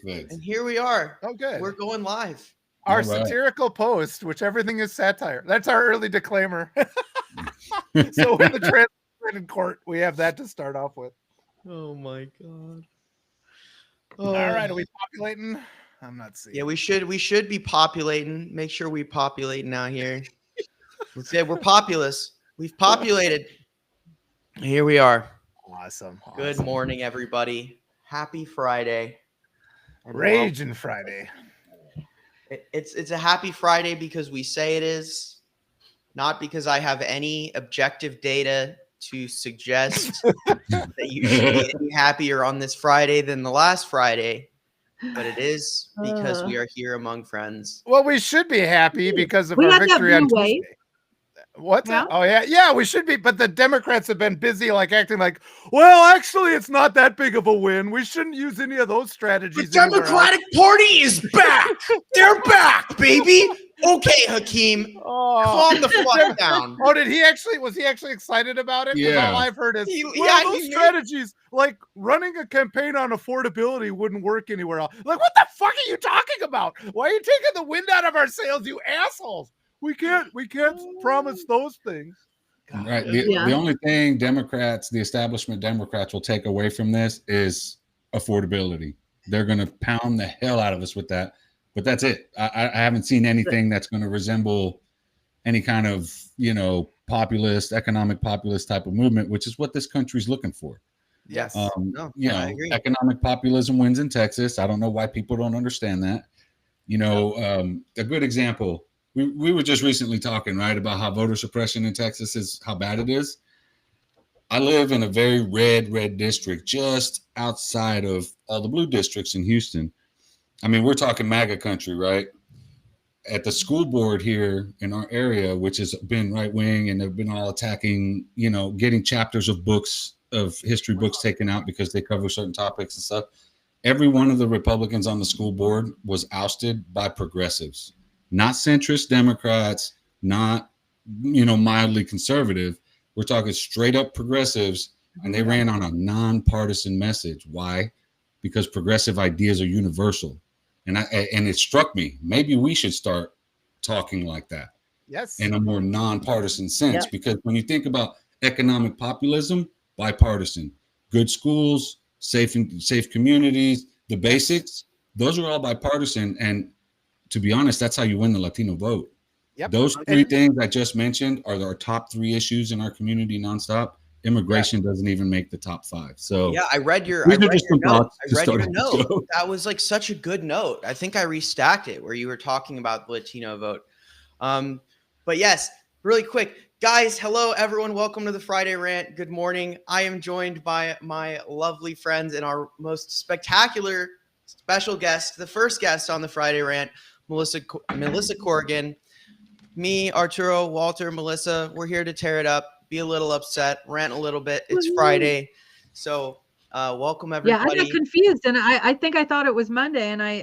fits. And here we are. Oh, good. We're going live. Our All right. satirical post, which everything is satire. That's our early disclaimer. So in the transcript in court, we have that to start off with. Oh my god. All right, are we populating? I'm not seeing. Yeah, we should be populating. Make sure we populating out here. We're populous. We've populated. Here we are. Awesome. Good morning, everybody. Happy Friday. And Raging Friday. It's a happy Friday because we say it is, not because I have any objective data to suggest that you should be any happier on this Friday than the last Friday, but it is because we are here among friends. Well, we should be happy because of our victory on Tuesday. What? Yeah. Oh, yeah, we should be. But the Democrats have been busy, like acting like, well, actually, it's not that big of a win. We shouldn't use any of those strategies. The Democratic Party is back. They're back, baby. Okay, Hakeem, calm the fuck down. Oh, was he actually excited about it? Yeah. All I've heard is, those strategies, like running a campaign on affordability wouldn't work anywhere else. Like, what the fuck are you talking about? Why are you taking the wind out of our sails, you assholes? We can't promise those things. Right. The only thing the establishment Democrats will take away from this is affordability. They're going to pound the hell out of us with that. But that's it. I haven't seen anything that's going to resemble any kind of, economic populist type of movement, which is what this country's looking for. Yes. I agree. Economic populism wins in Texas. I don't know why people don't understand that. A good example. We were just recently talking, right, about how voter suppression in Texas is how bad it is. I live in a very red district just outside of all the blue districts in Houston. I mean, we're talking MAGA country, right? At the school board here in our area, which has been right wing and they've been all attacking, getting chapters of books, of history books taken out because they cover certain topics and stuff. Every one of the Republicans on the school board was ousted by progressives. Not centrist Democrats, not, mildly conservative. We're talking straight up progressives, and they ran on a nonpartisan message. Why? Because progressive ideas are universal. And it struck me, maybe we should start talking like that. Yes. In a more nonpartisan sense, because when you think about economic populism, bipartisan, good schools, safe communities, the basics, those are all bipartisan. And to be honest, that's how you win the Latino vote. Yep. Those three things I just mentioned are our top three issues in our community nonstop. Immigration doesn't even make the top 5. So I read your note. That was like such a good note. I think I restacked it where you were talking about the Latino vote. But yes, really quick, guys. Hello, everyone. Welcome to the Friday Rant. Good morning. I am joined by my lovely friends and our most spectacular special guest, the first guest on the Friday Rant, Melissa Corrigan. Me, Arturo, Walter, Melissa. We're here to tear it up. Be a little upset, rant a little bit. It's Friday. So welcome everybody. Yeah, I got confused and I think I thought it was Monday and I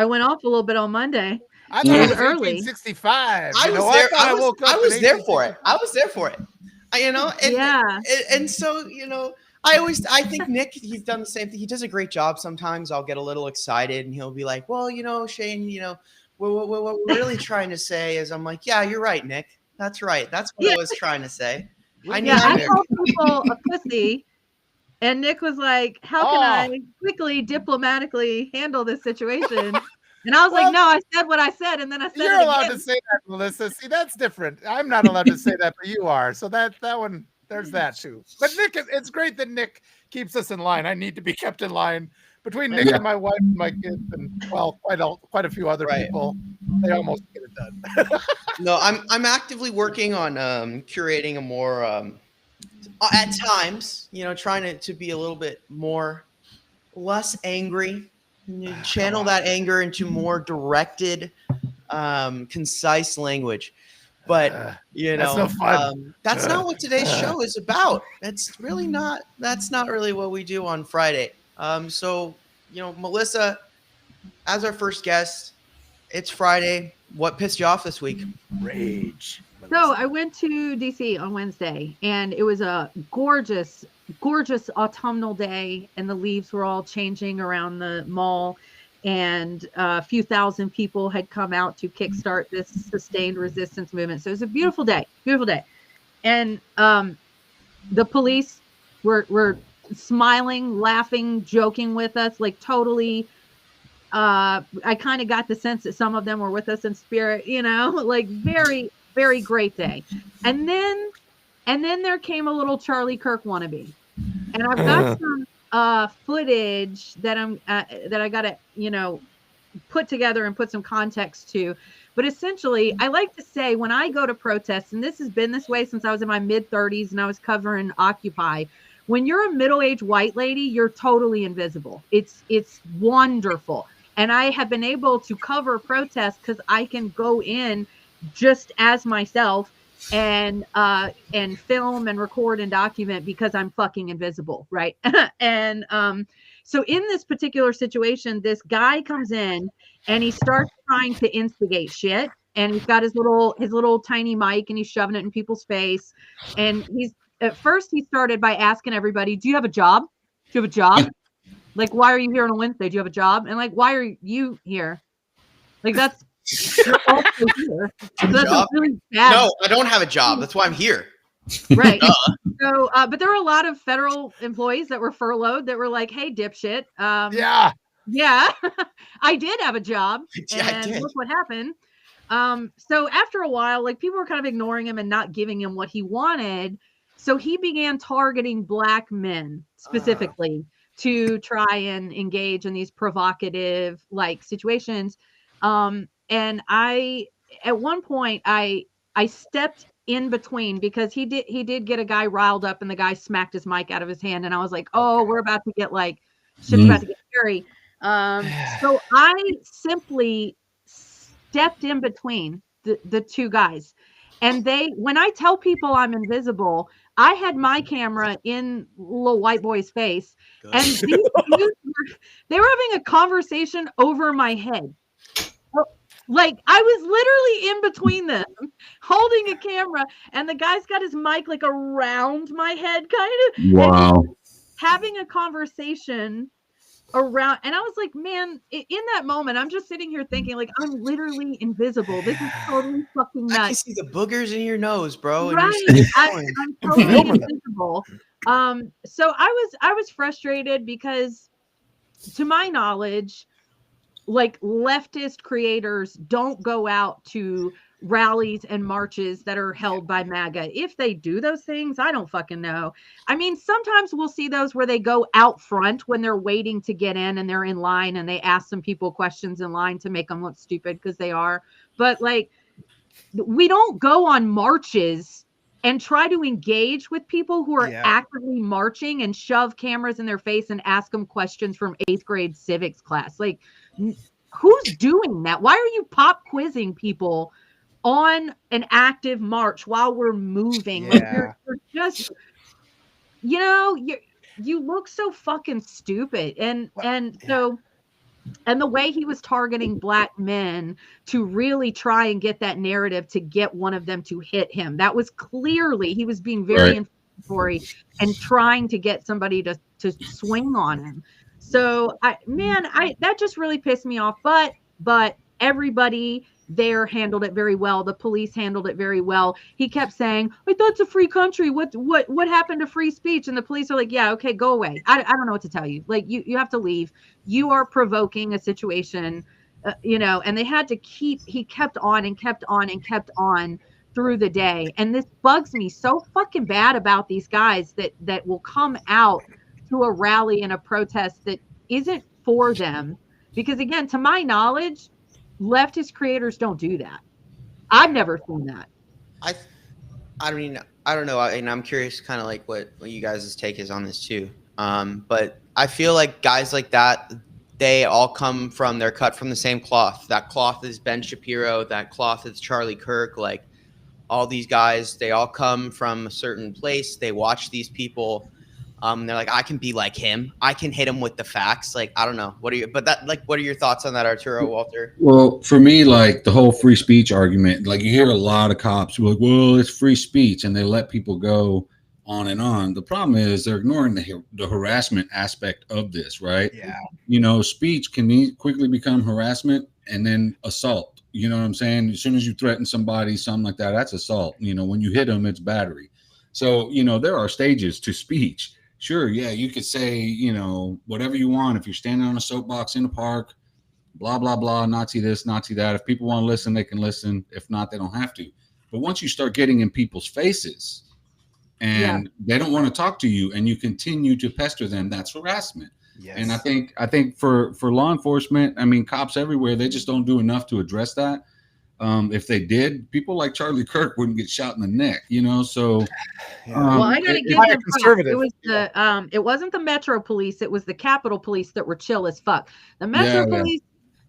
went off a little bit on Monday. I thought it was early. 1865. I was there for it. I was there for it. And so, I think Nick, he's done the same thing. He does a great job. Sometimes I'll get a little excited and he'll be like, well, Shane, what we're really trying to say is, I'm like, yeah, you're right, Nick. That's right. That's what I was trying to say. I called people a pussy, and Nick was like, how can I quickly, diplomatically handle this situation? And I was like, no, I said what I said, and then I said you're allowed to say that, Melissa. See, that's different. I'm not allowed to say that, but you are. So that one, there's that too. But Nick, it's great that Nick keeps us in line. I need to be kept in line. Between Nick and my wife and my kids and quite a few other people, they almost get it done. No, I'm actively working on curating a more at times, trying to be a little bit less angry, channel that anger into more directed, concise language. But that's no fun. That's not what today's show is about. That's not really what we do on Friday. So, Melissa, as our first guest, it's Friday. What pissed you off this week? Rage. So I went to DC on Wednesday, and it was a gorgeous gorgeous autumnal day, and the leaves were all changing around the mall, and a few thousand people had come out to kickstart this sustained resistance movement. So it was a beautiful day, and the police were smiling, laughing, joking with us, like totally. I kind of got the sense that some of them were with us in spirit, like very, very great day. And then there came a little Charlie Kirk wannabe, and I've got some footage that I gotta put together and put some context to. But essentially, I like to say when I go to protests, and this has been this way since I was in my mid-30s and I was covering Occupy. When you're a middle-aged white lady, you're totally invisible. It's wonderful. And I have been able to cover protests because I can go in just as myself and film and record and document because I'm fucking invisible, right? And so in this particular situation, this guy comes in and he starts trying to instigate shit. And he's got his little tiny mic and he's shoving it in people's face. And at first he started by asking everybody, "Do you have a job? Do you have a job? Like, why are you here on a Wednesday? Do you have a job? And like, why are you here? Like, that's you're also here." So that's a really bad. No, I don't have a job. That's why I'm here. Right. So, but there were a lot of federal employees that were furloughed that were like, "Hey, dipshit. Yeah, I did have a job, and look what happened." So after a while, like people were kind of ignoring him and not giving him what he wanted. So he began targeting Black men specifically to try and engage in these provocative like situations. And at one point I stepped in between because he did get a guy riled up and the guy smacked his mic out of his hand. And I was like, oh, we're about to get like, shit's about to get scary. So I simply stepped in between the two guys. And when I tell people I'm invisible, I had my camera in little white boy's face. Good. And they were having a conversation over my head. Like I was literally in between them holding a camera and the guy's got his mic like around my head kind of. Wow. Having a conversation around, and I was like, man, in that moment, I'm just sitting here thinking like, I'm literally invisible. This is totally fucking nuts. I can see the boogers in your nose, bro. Right. I'm totally invisible. So I was frustrated because to my knowledge, like leftist creators don't go out to rallies and marches that are held by MAGA. If they do those things, I don't fucking know. I mean, sometimes we'll see those where they go out front when they're waiting to get in and they're in line and they ask some people questions in line to make them look stupid because they are. But like, we don't go on marches and try to engage with people who are actively marching and shove cameras in their face and ask them questions from 8th grade civics class. Like, who's doing that? Why are you pop quizzing people on an active march while we're moving? Like you're just, you look so fucking stupid. And the way he was targeting Black men to really try and get that narrative to get one of them to hit him, that was clearly, he was being very inflammatory and trying to get somebody to swing on him. So that just really pissed me off. But everybody there handled it very well. The police handled it very well. He kept saying, I thought it's a free country. What happened to free speech? And the police are like, yeah, okay, go away. I don't know what to tell you. Like you have to leave. You are provoking a situation, and they had to he kept on and kept on and kept on through the day. And this bugs me so fucking bad about these guys that will come out to a rally and a protest that isn't for them. Because again, to my knowledge, leftist creators don't do that. I've never seen that. I don't know. And I'm curious kind of like what you guys' take is on this too. But I feel like guys like that, they're cut from the same cloth. That cloth is Ben Shapiro. That cloth is Charlie Kirk. Like all these guys, they all come from a certain place. They watch these people. They're like, I can be like him. I can hit him with the facts. Like, I don't know. What are your thoughts on that, Arturo, Walter? Well, for me, like the whole free speech argument, like you hear a lot of cops who are like, well, it's free speech. And they let people go on and on. The problem is they're ignoring the harassment aspect of this, right? Yeah. You know, speech can quickly become harassment and then assault. You know what I'm saying? As soon as you threaten somebody, something like that, that's assault. You know, when you hit them, it's battery. So, you know, there are stages to speech. Sure, yeah, you could say, you know, whatever you want. If you're standing on a soapbox in a park, blah, blah, blah, Nazi this, Nazi that. If people want to listen, they can listen. If not, they don't have to. But once you start getting in people's faces and they don't want to talk to you and you continue to pester them, that's harassment. Yes. And I think for law enforcement, I mean, cops everywhere, they just don't do enough to address that. If they did, people like Charlie Kirk wouldn't get shot in the neck, you know. So, well, I gotta give them props. It was it wasn't the Metro Police; it was the Capitol Police that were chill as fuck. The Metro Police,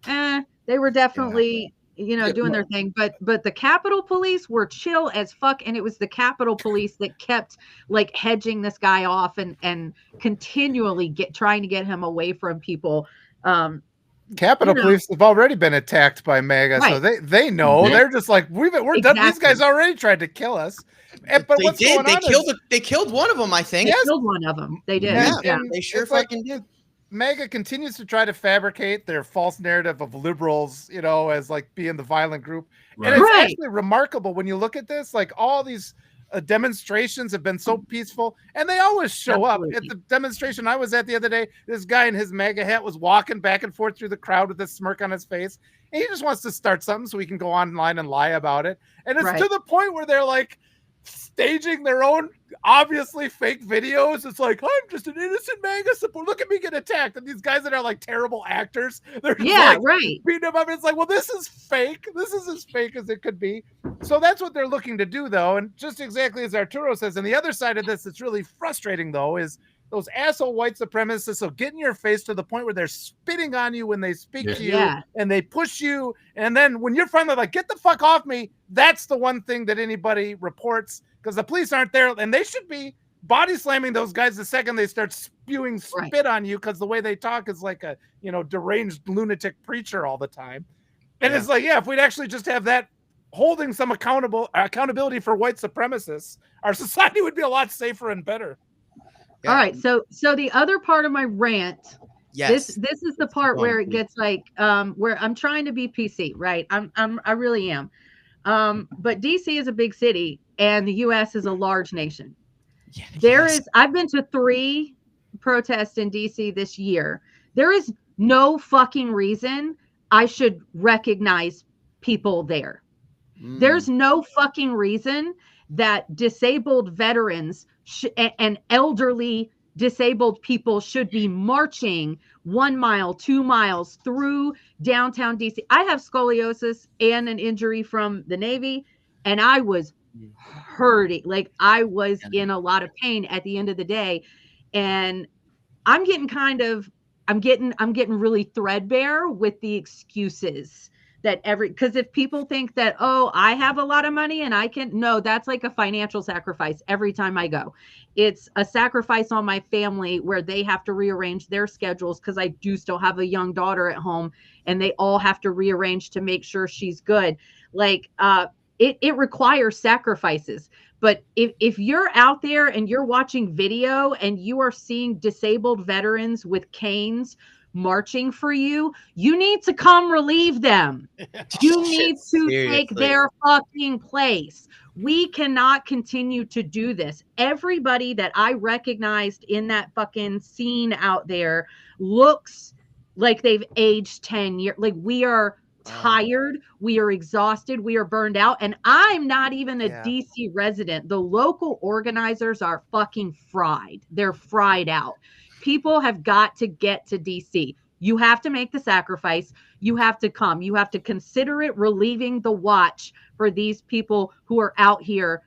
they were definitely, you know, doing their thing, but the Capitol Police were chill as fuck, and it was the Capitol Police that kept like hedging this guy off and continually trying to get him away from people. Capitol Police have already been attacked by MAGA, so they know. They're just like, we're done. These guys already tried to kill us. But what's going on? They killed one of them, I think. They killed one of them. They did. Yeah, they sure fucking did. MAGA continues to try to fabricate their false narrative of liberals, you know, as like being the violent group. Right. And it's actually remarkable when you look at this, like all these demonstrations have been so peaceful, and they always show up. At the demonstration I was at the other day, this guy in his MAGA hat was walking back and forth through the crowd with a smirk on his face, and he just wants to start something so he can go online and lie about it. And it's to the point where they're like staging their own obviously fake videos. It's like, I'm just an innocent MAGA support. Look at me get attacked. And these guys that are like terrible actors, they're beating them up. It's like, well, this is fake. This is as fake as it could be. So that's what they're looking to do, though. And just exactly as Arturo says, and the other side of this that's really frustrating, though, is those asshole white supremacists will get in your face to the point where they're spitting on you when they speak to you, and they push you. And then when you're finally like, get the fuck off me, that's the one thing that anybody reports, because the police aren't there, and they should be body slamming those guys the second they start spewing spit on you, because the way they talk is like a, you know, deranged lunatic preacher all the time. And it's like, if we'd actually just have that holding some accountability for white supremacists, our society would be a lot safer and better. Yeah. All right, so the other part of my rant, this is the part where it gets like where I'm trying to be PC, right? I really am. But DC is a big city and the US is a large nation. I've been to 3 protests in DC this year. There is no fucking reason I should recognize people there. There's no fucking reason that disabled veterans and elderly disabled people should be marching 1 mile, 2 miles through downtown DC. I have scoliosis and an injury from the Navy, and I was hurting. Like I was in a lot of pain at the end of the day. And I'm getting really threadbare with the excuses that because if people think that, oh, I have a lot of money and that's like a financial sacrifice every time I go. It's a sacrifice on my family where they have to rearrange their schedules, because I do still have a young daughter at home and they all have to rearrange to make sure she's good. Like it requires sacrifices. But if you're out there and you're watching video and you are seeing disabled veterans with canes marching for you, you need to come relieve them. You need to take their fucking place. We cannot continue to do this. Everybody that I recognized in that fucking scene out there looks like they've aged 10 years. Like we are tired, we are exhausted, we are burned out. And I'm not even a DC resident. The local organizers are fucking fried. They're fried out. People have got to get to DC. You have to make the sacrifice. You have to come. You have to consider it relieving the watch for these people who are out here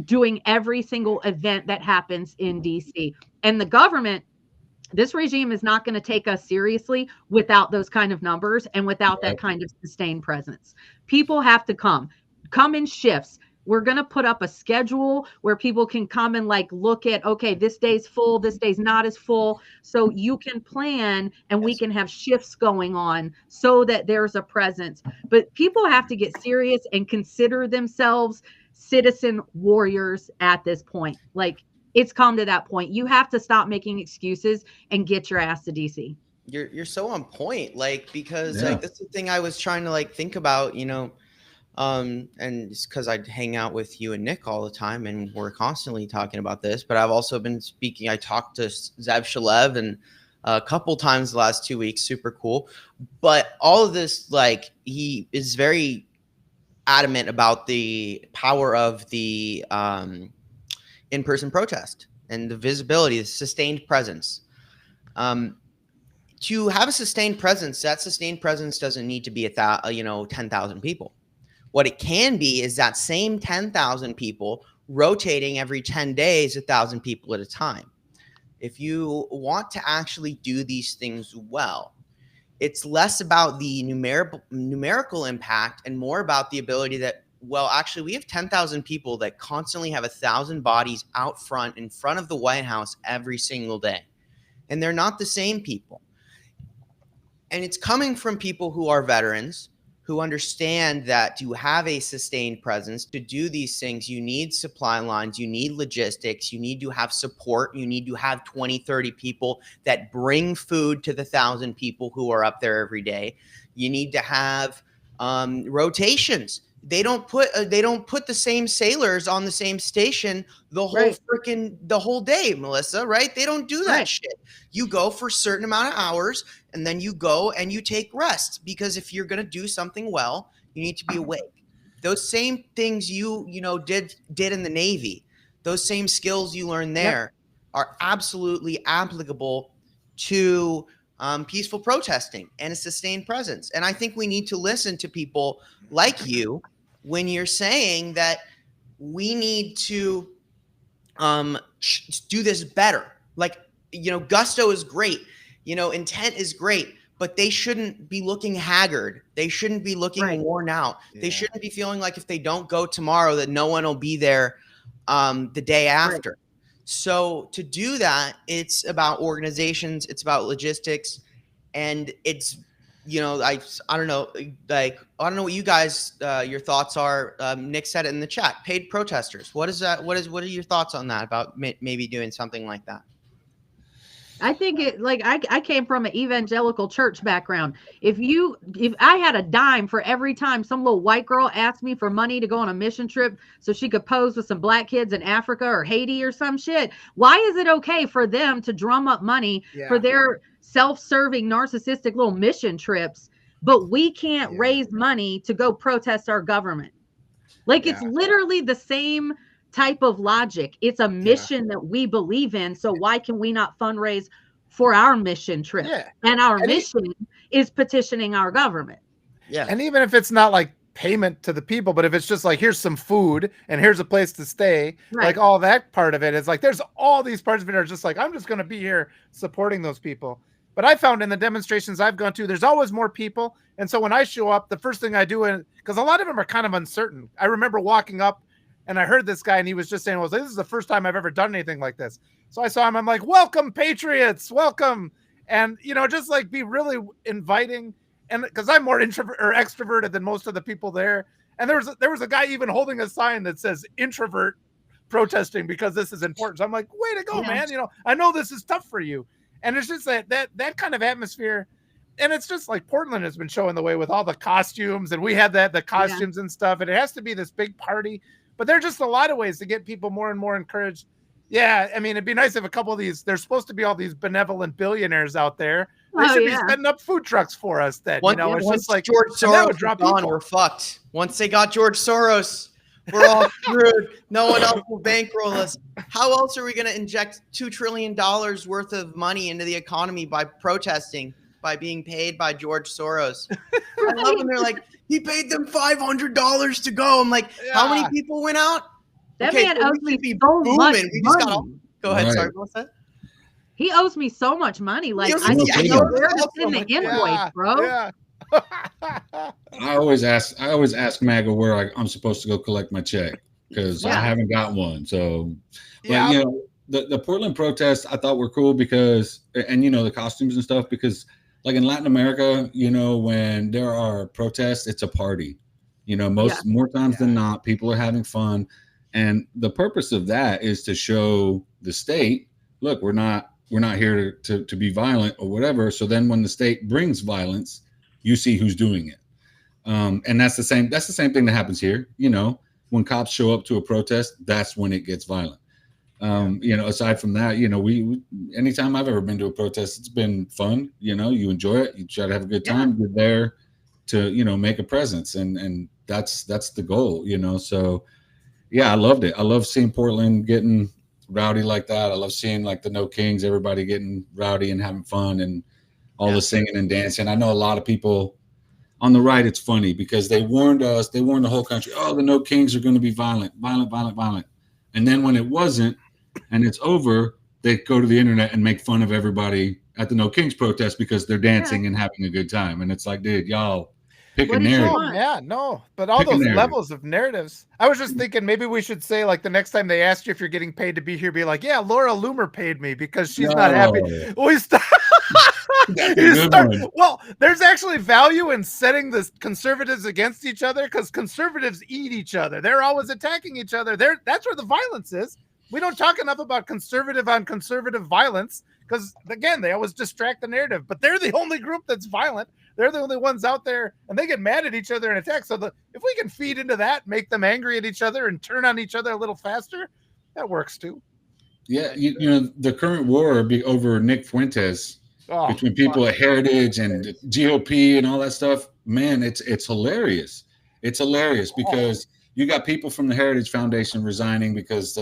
doing every single event that happens in DC. And the government, this regime is not going to take us seriously without those kind of numbers and without that kind of sustained presence. People have to come in shifts. We're going to put up a schedule where people can come and like look at, okay, this day's full, this day's not as full. So you can plan and we can have shifts going on so that there's a presence. But people have to get serious and consider themselves citizen warriors at this point. Like it's come to that point. You have to stop making excuses and get your ass to DC. You're so on point, like, because like that's the thing I was trying to like think about, you know, and it's because I hang out with you and Nick all the time, and we're constantly talking about this. But I've also been speaking. I talked to Zev Shalev and a couple times the last 2 weeks. Super cool. But all of this, like, he is very adamant about the power of the in-person protest and the visibility, the sustained presence. To have a sustained presence, that sustained presence doesn't need to be 10,000 people. What it can be is that same 10,000 people rotating every 10 days, 1,000 people at a time. If you want to actually do these things well, it's less about the numerical impact and more about the ability that, well, actually, we have 10,000 people that constantly have 1,000 bodies out front in front of the White House every single day. And they're not the same people. And it's coming from people who are veterans, who understand that to have a sustained presence, to do these things, you need supply lines, you need logistics, you need to have support, you need to have 20, 30 people that bring food to the 1,000 people who are up there every day. You need to have rotations. They don't put the same sailors on the same station the whole day, Melissa, right? They don't do that shit. You go for a certain amount of hours and then you go and you take rest, because if you're going to do something well, you need to be awake. Those same things you did in the Navy, those same skills you learned there are absolutely applicable to peaceful protesting and a sustained presence. And I think we need to listen to people like you when you're saying that we need to do this better. Like, gusto is great, intent is great, but they shouldn't be looking haggard. They shouldn't be looking worn out. Yeah. They shouldn't be feeling like if they don't go tomorrow that no one will be there the day after. Right. So to do that, it's about organizations, it's about logistics, and it's, I don't know what you guys, your thoughts are. Nick said it in the chat, paid protesters. What is that? What are your thoughts on that, about maybe doing something like that? I think I came from an evangelical church background. If I had a dime for every time some little white girl asked me for money to go on a mission trip so she could pose with some black kids in Africa or Haiti or some shit, why is it okay for them to drum up money for their self-serving narcissistic little mission trips, but we can't raise money to go protest our government? It's literally the same type of logic. It's a mission that we believe in, so why can we not fundraise for our mission trip? And our mission is petitioning our government. And even if it's not like payment to the people, but if it's just like, here's some food and here's a place to stay, like all that part of it is like, there's all these parts of it are just like, I'm just going to be here supporting those people. But I found in the demonstrations I've gone to, there's always more people. And so when I show up, the first thing I do, because a lot of them are kind of uncertain. I remember walking up and I heard this guy and he was just saying, well, this is the first time I've ever done anything like this. So I saw him, I'm like, welcome, patriots, welcome. And, just like be really inviting. And because I'm more introvert or extroverted than most of the people there. And there was a guy even holding a sign that says introvert protesting because this is important. So I'm like, way to go, man. I know this is tough for you. And it's just that kind of atmosphere. And it's just like Portland has been showing the way with all the costumes. And we had the costumes and stuff. And it has to be this big party. But there are just a lot of ways to get people more and more encouraged. Yeah, I mean, it'd be nice if a couple of these, there's supposed to be all these benevolent billionaires out there. They should be setting up food trucks for us then. It's just like George Soros drop on, we're fucked. Once they got George Soros, we're all screwed. No one else will bankroll us. How else are we going to inject $2 trillion worth of money into the economy by protesting, by being paid by George Soros? I love when they're like, he paid them $500 to go. I'm like, how many people went out? That man owes me so much money. Go ahead. Sorry, what's that? He owes me so much money. Like, I know where to send the invoice, bro. Yeah. I always ask MAGA where I'm supposed to go collect my check because I haven't got one. So, but the Portland protests I thought were cool because, and the costumes and stuff, because like in Latin America, when there are protests, it's a party. More times than not, people are having fun. And the purpose of that is to show the state, look, we're not here to be violent or whatever. So then when the state brings violence, you see who's doing it. And that's the same thing that happens here. You know, when cops show up to a protest, that's when it gets violent. You know, aside from that, you know, we anytime I've ever been to a protest, it's been fun. You know, you enjoy it, you try to have a good time. You're there to, you know, make a presence, and that's the goal, you know. So yeah, I loved it. I love seeing Portland getting rowdy like that. I love seeing like the No Kings, everybody getting rowdy and having fun and all the singing and dancing. I know a lot of people on the right, it's funny because they warned us, they warned the whole country, oh, the No Kings are going to be violent. And then when it wasn't and it's over, they go to the internet and make fun of everybody at the No Kings protest because they're dancing and having a good time. And it's like, dude, y'all pick a narrative. Yeah, no, but all those levels of narratives. I was just thinking maybe we should say, like, the next time they ask you if you're getting paid to be here, be like, yeah, Laura Loomer paid me because she's not happy. We start. Well, there's actually value in setting the conservatives against each other because conservatives eat each other. They're always attacking each other. That's where the violence is. We don't talk enough about conservative on conservative violence because, again, they always distract the narrative. But they're the only group that's violent. They're the only ones out there, and they get mad at each other and attack. So if we can feed into that, make them angry at each other and turn on each other a little faster, that works too. Yeah, you know, the current war over Nick Fuentes between people at Heritage and GOP and all that stuff, man, it's hilarious. It's hilarious because you got people from the Heritage Foundation resigning because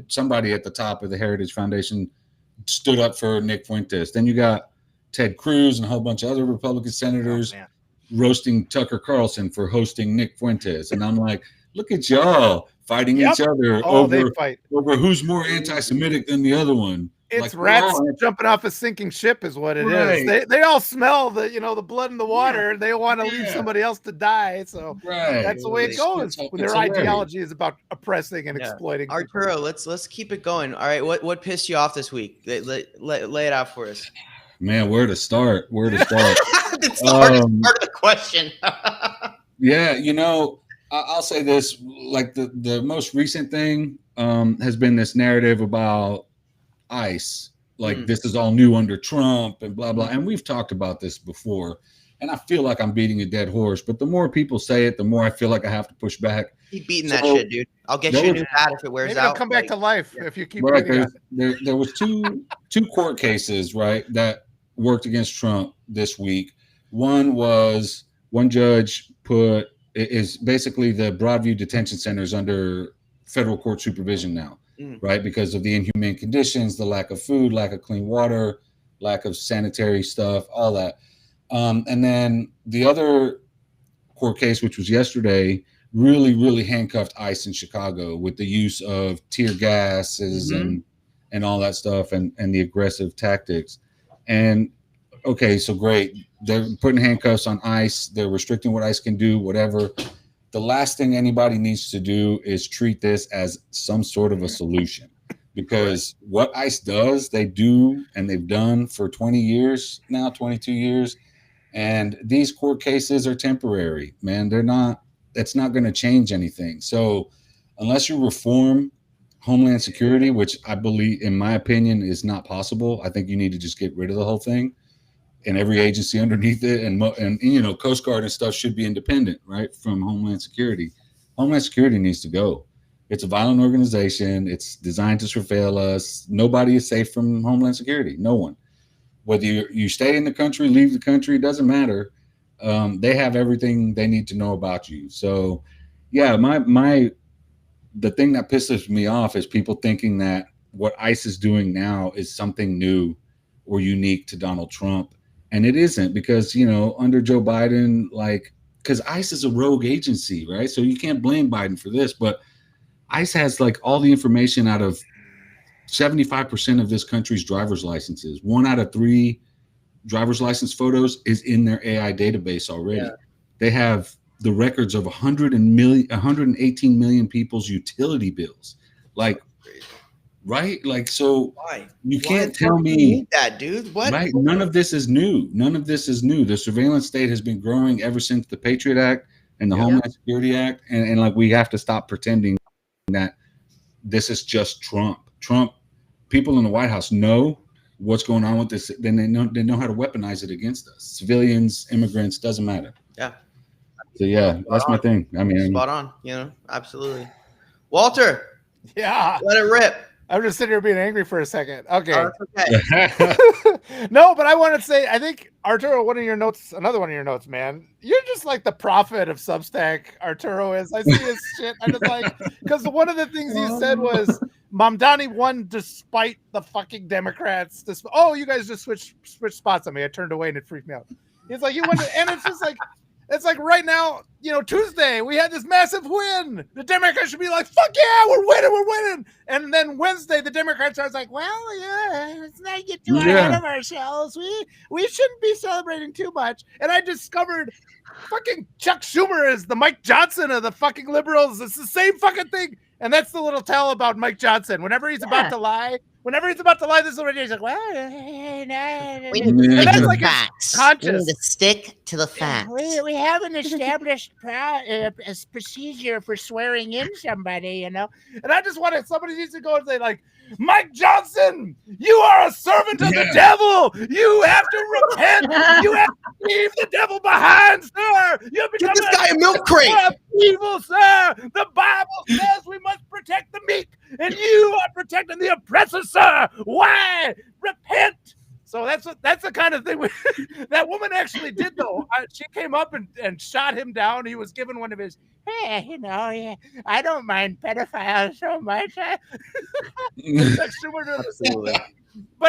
somebody at the top of the Heritage Foundation stood up for Nick Fuentes. Then you got Ted Cruz and a whole bunch of other Republican senators roasting Tucker Carlson for hosting Nick Fuentes. And I'm like, look at y'all fighting each other over who's more anti-Semitic than the other one. It's like, rats jumping off a sinking ship is what it is. They all smell the blood in the water. And they want to leave somebody else to die. So that's the way it goes when their ideology is about oppressing and exploiting. Arturo, let's keep it going. All right, what pissed you off this week? Lay it out for us. Man, where to start? That's the hardest part of the question. Yeah, you know, I'll say this, like the most recent thing has been this narrative about ICE. Like this is all new under Trump and blah, blah. And we've talked about this before. And I feel like I'm beating a dead horse. But the more people say it, the more I feel like I have to push back. Keep beating that shit, dude. I'll get you a new hat if it wears out. It'll come back to life if you keep beating it. There was two court cases, right, that worked against Trump this week. One judge is basically the Broadview detention centers under federal court supervision now, right? Because of the inhumane conditions, the lack of food, lack of clean water, lack of sanitary stuff, all that. And then the other court case, which was yesterday, really, really handcuffed ICE in Chicago with the use of tear gases and all that stuff and the aggressive tactics. And okay, so great. They're putting handcuffs on ICE. They're restricting what ICE can do, whatever. The last thing anybody needs to do is treat this as some sort of a solution, because what ICE does, they do, and they've done for 20 years now, 22 years. And these court cases are temporary, man. It's not going to change anything. So unless you reform Homeland Security, which I believe, in my opinion, is not possible, I think you need to just get rid of the whole thing and every agency underneath it. And you know, Coast Guard and stuff should be independent, right, from Homeland Security. Homeland Security needs to go. It's a violent organization. It's designed to surveil us. Nobody is safe from Homeland Security. No one. Whether you stay in the country, leave the country, doesn't matter. They have everything they need to know about you. So, yeah, the thing that pisses me off is people thinking that what ICE is doing now is something new or unique to Donald Trump. And it isn't, because, you know, under Joe Biden, because ICE is a rogue agency, right? So you can't blame Biden for this, but ICE has all the information out of 75% of this country's driver's licenses. 1 out of 3 driver's license photos is in their AI database already. Yeah. They have the records of 118 million people's utility bills. Right? So why? You can't tell me that, dude. What? Right? None of this is new. The surveillance state has been growing ever since the Patriot Act and the Homeland Security Act. And we have to stop pretending that this is just Trump. People in the White House know what's going on with this. Then they know how to weaponize it against us. Civilians, immigrants, doesn't matter. Yeah. So that's my thing. I mean, spot on. Absolutely. Walter. Yeah. Let it rip. I'm just sitting here being angry for a second. Okay. Oh, okay. No, but I want to say, I think Arturo, another one of your notes, man. You're just like the prophet of Substack. Arturo is. I see his shit. I'm just like, because one of the things he said was Mamdani won despite the fucking Democrats. You guys just switched spots on me. I turned away and it freaked me out. He's like, you won, and it's just like. It's like right now, Tuesday, we had this massive win. The Democrats should be like, fuck yeah, we're winning. And then Wednesday, the Democrats are like, well, yeah, let's not get too ahead of ourselves. We shouldn't be celebrating too much. And I discovered fucking Chuck Schumer is the Mike Johnson of the fucking liberals. It's the same fucking thing. And that's the little tell about Mike Johnson. Whenever he's about to lie, this is what he's like, well, and that's like facts. Conscious. We need to stick to the facts. We have an established procedure for swearing in somebody, And I just wanted somebody needs to go and say, like, Mike Johnson, you are a servant of the devil. You have to repent. You have to leave the devil behind, sir. You Get this guy a milk crate. Evil, sir. The Bible says we must protect the meek, and you are protecting the oppressor, sir. Why? Repent. So that's the kind of thing that woman actually did, though. She came up and shot him down. He was given one of his, hey, I don't mind pedophiles so much. But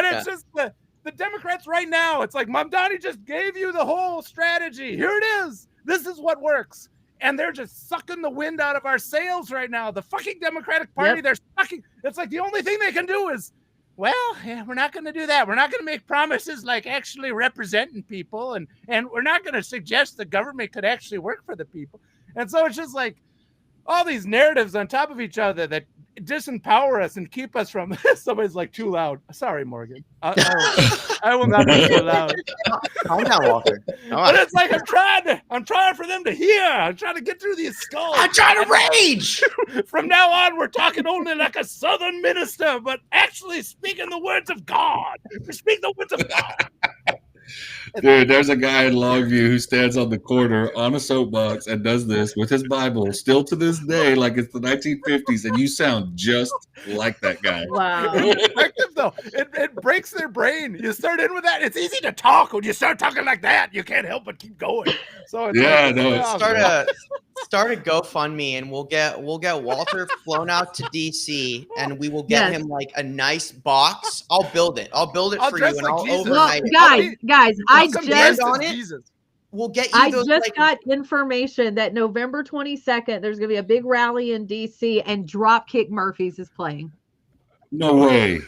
it's just the Democrats right now. It's like Mamdani just gave you the whole strategy. Here it is. This is what works. And they're just sucking the wind out of our sails right now. The fucking Democratic Party, they're sucking. It's like the only thing they can do is, we're not going to do that. We're not going to make promises like actually representing people. And we're not going to suggest the government could actually work for the people. And so it's just like all these narratives on top of each other that disempower us and keep us from. Somebody's like, too loud. Sorry, Morgan. I will not be too loud. Calm down, Walter. But it's like I'm trying for them to hear. I'm trying to get through these skulls. I'm trying to rage. From now on, we're talking only like a Southern minister, but actually speaking the words of God. Speak the words of God. Dude, there's a guy in Longview who stands on the corner on a soapbox and does this with his Bible still to this day, like it's the 1950s, and you sound just like that guy. Wow. It's effective, though. It breaks their brain. You start in with that. It's easy to talk when you start talking like that. You can't help but keep going. So it's start a GoFundMe, and we'll get Walter flown out to DC, and we will get him like a nice box. I'll build it for you, and like I'll Jesus. overnight it. Guys, I just got information that November 22nd, there's going to be a big rally in DC, and Dropkick Murphys is playing. No way.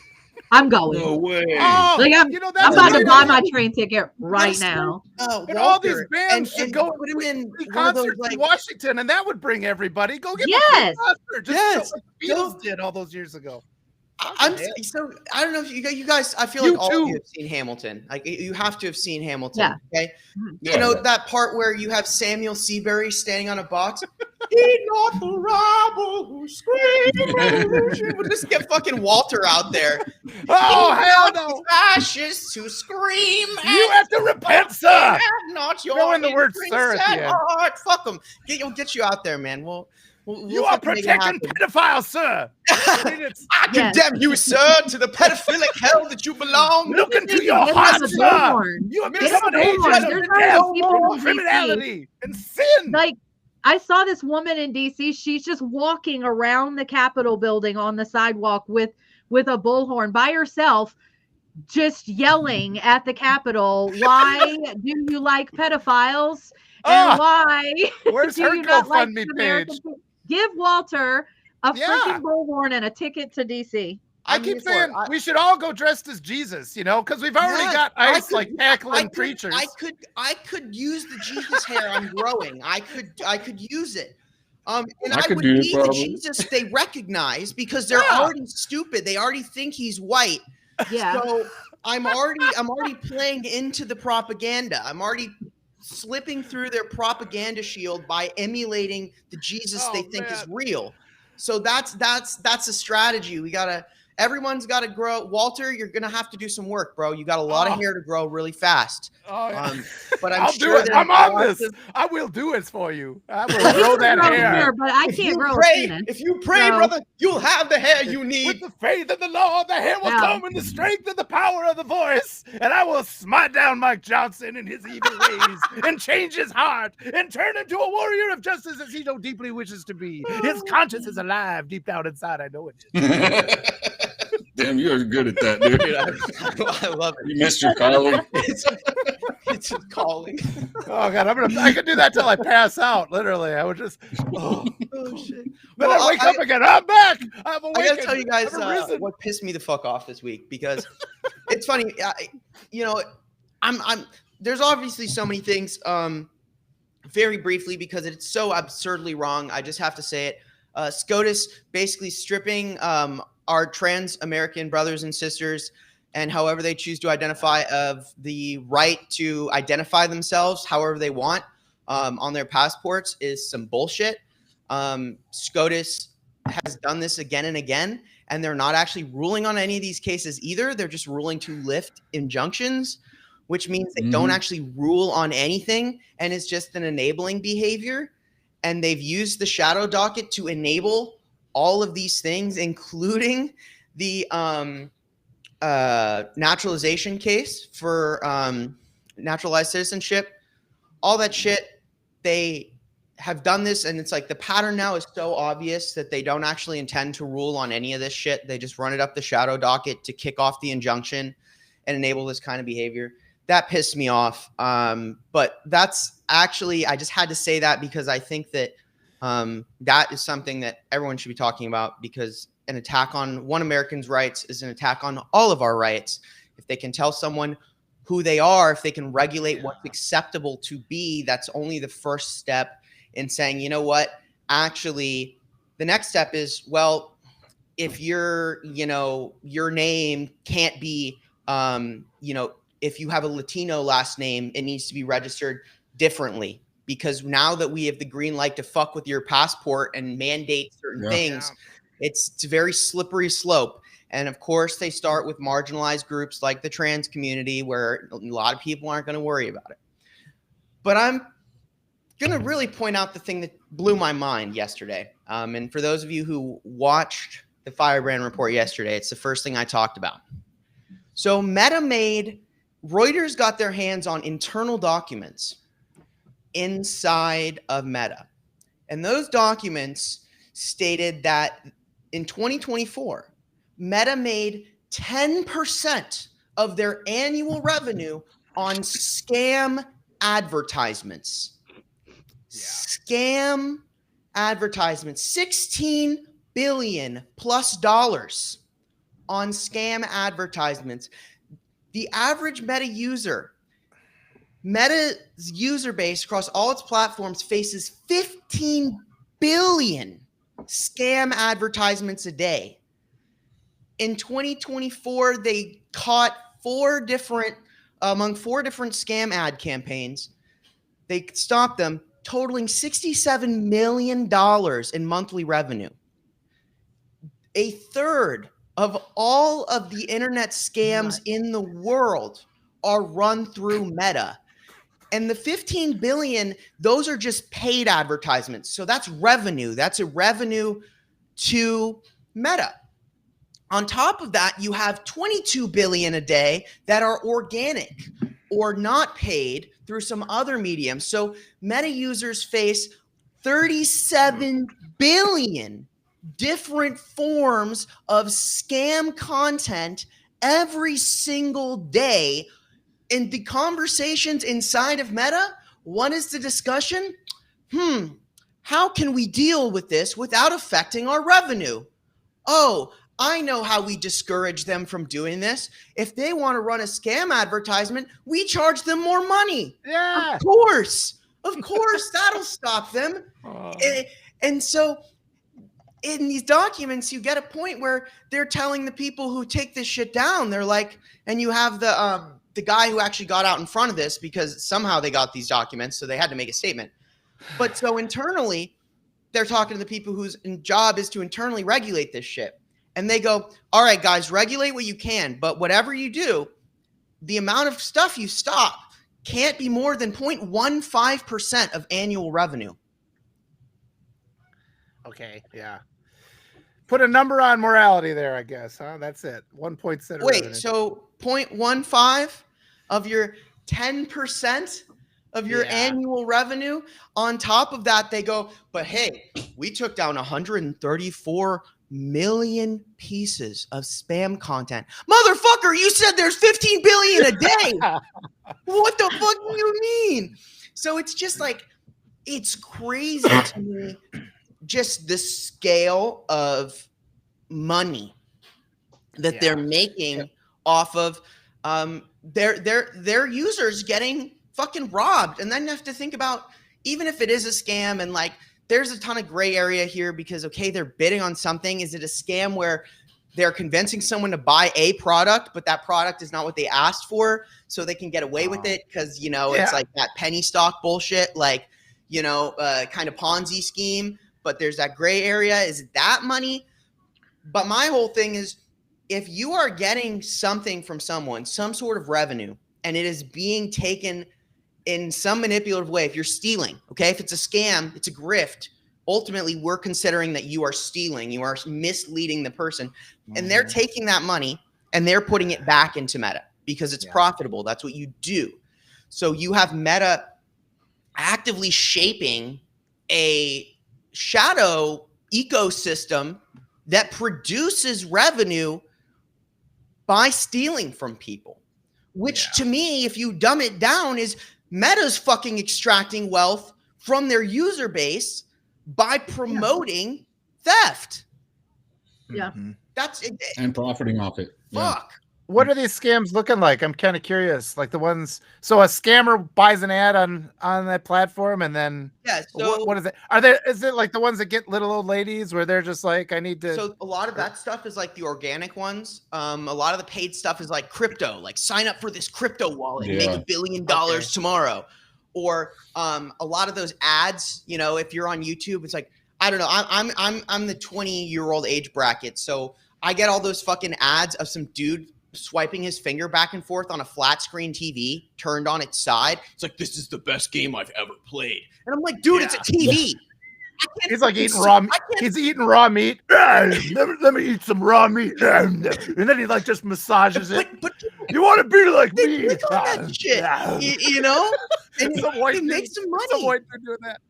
I'm going. No way. Oh, I'm about to buy my train ticket right now. And all these bands should go put him in concerts in Washington, and that would bring everybody. Go get yes. Just like the Beatles did all those years ago. I don't know if you guys. I feel like all of you have seen Hamilton. Like you have to have seen Hamilton. Yeah. Okay. Yeah. You know that part where you have Samuel Seabury standing on a box. He's not the rabble who screams. We'll just get fucking Walter out there. Oh hell no! Fascists who scream. You have to repent, sir. Not your. Throw in the word "sir" at the end. Fuck them. We'll get you out there, man. You are protecting pedophiles, sir. I condemn you, sir, to the pedophilic hell that you belong. Look into your heart, sir. You have become an agent of criminality and sin. Like, I saw this woman in DC. She's just walking around the Capitol building on the sidewalk with a bullhorn by herself, just yelling at the Capitol. Why do you like pedophiles? And why where's do her you not like GoFundMe American page? Give Walter a freaking bullhorn and a ticket to DC. I keep saying we should all go dressed as Jesus, because we've already got ICE tackling preachers. I could use the Jesus hair I'm growing. I could use it. And I would be the Jesus they recognize because they're already stupid. They already think he's white. Yeah. So I'm already playing into the propaganda. I'm already slipping through their propaganda shield by emulating the Jesus they think is real. So that's a strategy. Everyone's got to grow. Walter, you're going to have to do some work, bro. You got a lot of hair to grow really fast. Oh, yeah. But I'll do it. I'm on this. I will do it for you. I will grow that hair. But I can't grow If you pray, brother, you'll have the hair you need. With the faith of the Lord, the hair will come in the strength and the power of the voice. And I will smite down Mike Johnson and his evil ways and change his heart and turn him to a warrior of justice as he so deeply wishes to be. His conscience is alive deep down inside. I know it is. Damn, you're good at that, dude. I love it. You missed your calling. It's a calling. Oh God, I could do that till I pass out. Literally, I would just. Oh shit! Then I wake up again. I'm back. I gotta tell you guys what pissed me the fuck off this week, because it's funny. I'm. There's obviously so many things. Very briefly, because it's so absurdly wrong, I just have to say it. SCOTUS basically stripping our trans American brothers and sisters, and however they choose to identify, of the right to identify themselves however they want on their passports is some bullshit. SCOTUS has done this again and again, and they're not actually ruling on any of these cases either. They're just ruling to lift injunctions, which means they don't actually rule on anything, and it's just an enabling behavior. And they've used the shadow docket to enable all of these things, including the naturalization case for naturalized citizenship. All that shit, they have done this, and it's like the pattern now is so obvious that they don't actually intend to rule on any of this shit. They just run it up the shadow docket to kick off the injunction and enable this kind of behavior. That pissed me off. But that's actually, I just had to say that because I think that that is something that everyone should be talking about, because an attack on one American's rights is an attack on all of our rights. If they can tell someone who they are, if they can regulate what's acceptable to be, that's only the first step in saying, you know what, actually, the next step is, well, if your name can't be, if you have a Latino last name, it needs to be registered differently. Because now that we have the green light to fuck with your passport and mandate certain things, it's a very slippery slope. And of course, they start with marginalized groups like the trans community, where a lot of people aren't going to worry about it. But I'm going to really point out the thing that blew my mind yesterday. And for those of you who watched the Firebrand report yesterday, it's the first thing I talked about. So Reuters got their hands on internal documents inside of Meta. And those documents stated that in 2024, Meta made 10% of their annual revenue on scam advertisements. Scam advertisements, $16 billion plus on scam advertisements. The average Meta's user base across all its platforms faces 15 billion scam advertisements a day. In 2024, they caught among four different scam ad campaigns. They stopped them, totaling $67 million in monthly revenue. A third of all of the internet scams in the world are run through Meta. And the 15 billion, those are just paid advertisements. So that's revenue. That's a revenue to Meta. On top of that, you have 22 billion a day that are organic or not paid through some other medium. So Meta users face 37 billion different forms of scam content every single day. In the conversations inside of Meta, what is the discussion? How can we deal with this without affecting our revenue? Oh, I know how we discourage them from doing this. If they want to run a scam advertisement, we charge them more money. Yeah. Of course, that'll stop them. And so in these documents, you get a point where they're telling the people who take this shit down, they're like, and you have the guy who actually got out in front of this, because somehow they got these documents, so they had to make a statement. But so internally, they're talking to the people whose job is to internally regulate this shit. And they go, all right, guys, regulate what you can. But whatever you do, the amount of stuff you stop can't be more than 0.15% of annual revenue. Okay, yeah. Put a number on morality there, I guess, huh? That's it. 1 point center. Wait, revenue. so 0.15 of your 10% of your annual revenue? On top of that, they go, but hey, we took down 134 million pieces of spam content. Motherfucker, you said there's 15 billion a day. What the fuck do you mean? So it's just like, it's crazy to me, just the scale of money that they're making off of their users getting fucking robbed. And then you have to think about, even if it is a scam, and like there's a ton of gray area here because, okay, they're bidding on something. Is it a scam where they're convincing someone to buy a product, but that product is not what they asked for, so they can get away with it? Because, you know, it's like that penny stock bullshit, like, you know, kind of Ponzi scheme. But there's that gray area. Is it that money? But my whole thing is, if you are getting something from someone, some sort of revenue, and it is being taken in some manipulative way, if you're stealing, okay, if it's a scam, it's a grift, ultimately we're considering that you are stealing, you are misleading the person, and they're taking that money and they're putting it back into Meta because it's profitable. That's what you do. So you have Meta actively shaping a shadow ecosystem that produces revenue by stealing from people, which to me, if you dumb it down, is Meta's fucking extracting wealth from their user base by promoting theft. Yeah. That's it. And profiting off it. Fuck. What are these scams looking like? I'm kind of curious. Like the ones, so a scammer buys an ad on that platform, and then so what is it? Is it like the ones that get little old ladies where they're just like, I need to? So a lot of that stuff is like the organic ones. A lot of the paid stuff is like crypto, like sign up for this crypto wallet and make $1 billion tomorrow. Or a lot of those ads, you know, if you're on YouTube, it's like, I don't know, I'm the 20-year-old age bracket, so I get all those fucking ads of some dude swiping his finger back and forth on a flat screen TV turned on its side. It's like, this is the best game I've ever played. And I'm like, dude, it's a TV. He's like eating raw meat. He's eating raw meat. Let me eat some raw meat. And then he like just massages it. But you want to be like me? That shit, you know? And he makes some money. Some white dude doing that.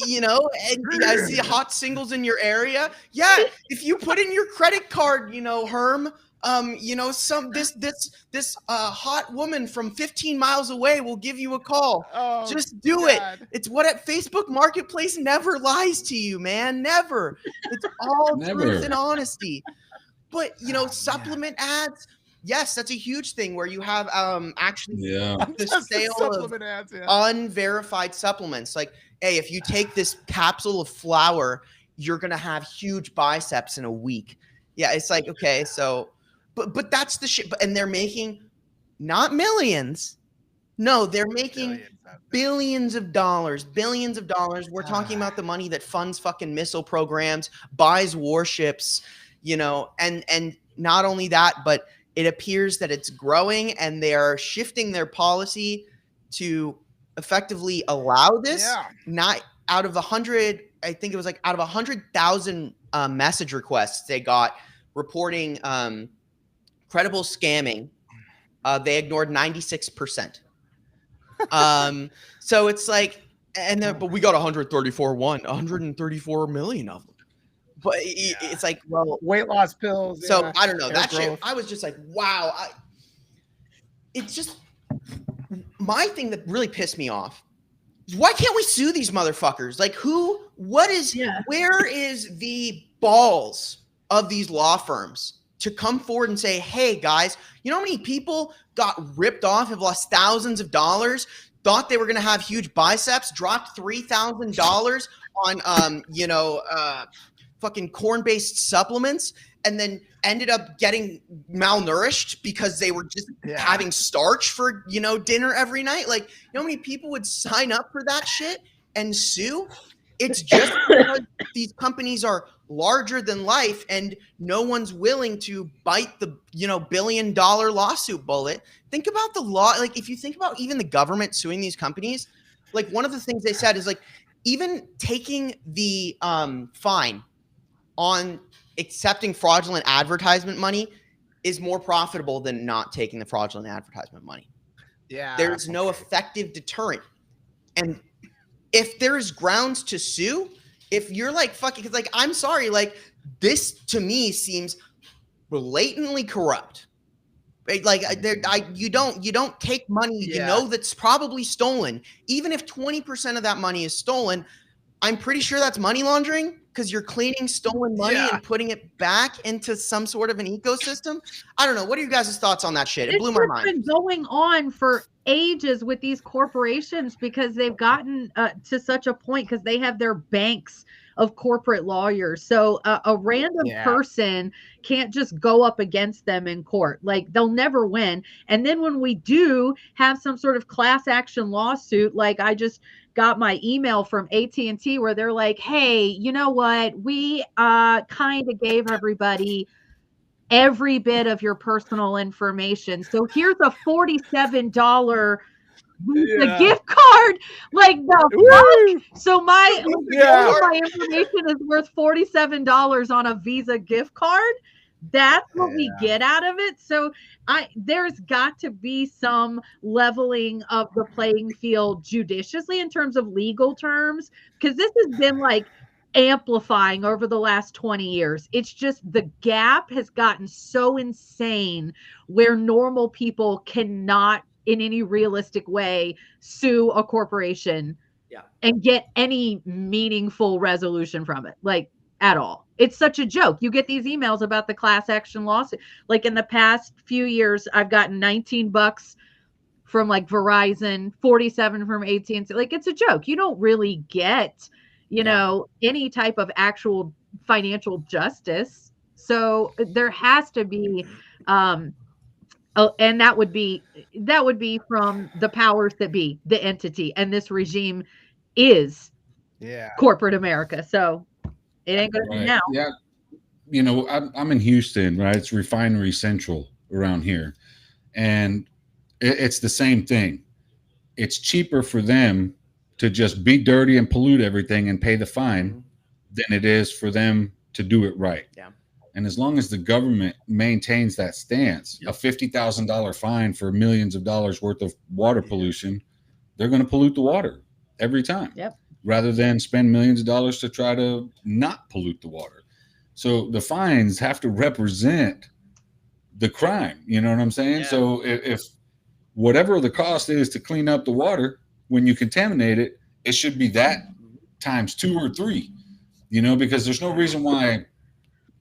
You know, and you guys see hot singles in your area. Yeah, if you put in your credit card, you know, Herm, you know, this hot woman from 15 miles away will give you a call. Just do it. It's what at Facebook Marketplace never lies to you, man. Never. It's all truth and honesty. But you know, supplement ads. Yes, that's a huge thing where you have actually the sale of ads, unverified supplements. Like, hey, if you take this capsule of flour, you're gonna have huge biceps in a week. Yeah, it's like, okay, so but that's the shit. And they're making not millions. No, they're making billions of dollars. We're talking about the money that funds fucking missile programs, buys warships, you know, and not only that, but it appears that it's growing and they are shifting their policy to effectively allow this. Not out of 100, I think it was like out of 100,000 message requests they got reporting credible scamming, they ignored 96%. So it's like, and then, but we got 134 million of them. But it's like, well, weight loss pills. So I don't know that shit. I was just like, wow. It's just my thing that really pissed me off. Why can't we sue these motherfuckers? Like, where is the balls of these law firms to come forward and say, hey guys, you know how many people got ripped off, have lost thousands of dollars, thought they were going to have huge biceps, dropped $3,000 on, fucking corn-based supplements, and then ended up getting malnourished because they were just having starch for, dinner every night. Like, you know how many people would sign up for that shit and sue? it's just because these companies are larger than life and no one's willing to bite the, $1 billion lawsuit bullet. Think about the law. Like, if you think about even the government suing these companies, like, one of the things they said is, like, even taking the fine on accepting fraudulent advertisement money is more profitable than not taking the fraudulent advertisement money. Yeah. There's no effective deterrent. And if there's grounds to sue, if you're like, fucking, because, like, I'm sorry, like, this to me seems blatantly corrupt. Right? Like, you don't take money, that's probably stolen. Even if 20% of that money is stolen, I'm pretty sure that's money laundering, because you're cleaning stolen money and putting it back into some sort of an ecosystem. I don't know. What are you guys' thoughts on that shit? It blew my mind. It's been going on for ages with these corporations because they've gotten to such a point because they have their banks of corporate lawyers. So a random person can't just go up against them in court. Like, they'll never win. And then when we do have some sort of class action lawsuit, like I just got my email from AT&T where they're like, hey, you know what? We kind of gave everybody every bit of your personal information. So here's a $47 gift card. Like, the fuck? So my information is worth $47 on a Visa gift card. That's what we get out of it. So there's got to be some leveling of the playing field judiciously in terms of legal terms, because this has been like amplifying over the last 20 years. It's just the gap has gotten so insane where normal people cannot in any realistic way sue a corporation and get any meaningful resolution from it, like, at all. It's such a joke. You get these emails about the class action lawsuit. Like, in the past few years, I've gotten $19 from like Verizon, 47 from AT&T. Like, it's a joke. You don't really get, any type of actual financial justice. So there has to be, and that would be from the powers that be, the entity, and this regime is corporate America. So it ain't gonna be now. Yeah, I'm in Houston, right? It's Refinery Central around here, and it's the same thing. It's cheaper for them to just be dirty and pollute everything and pay the fine than it is for them to do it right. Yeah. And as long as the government maintains that stance, a $50,000 fine for millions of dollars worth of water pollution, they're going to pollute the water every time. Yep. Rather than spend millions of dollars to try to not pollute the water. So the fines have to represent the crime. You know what I'm saying? Yeah. So if whatever the cost is to clean up the water, when you contaminate it, it should be that times 2 or 3, because there's no reason why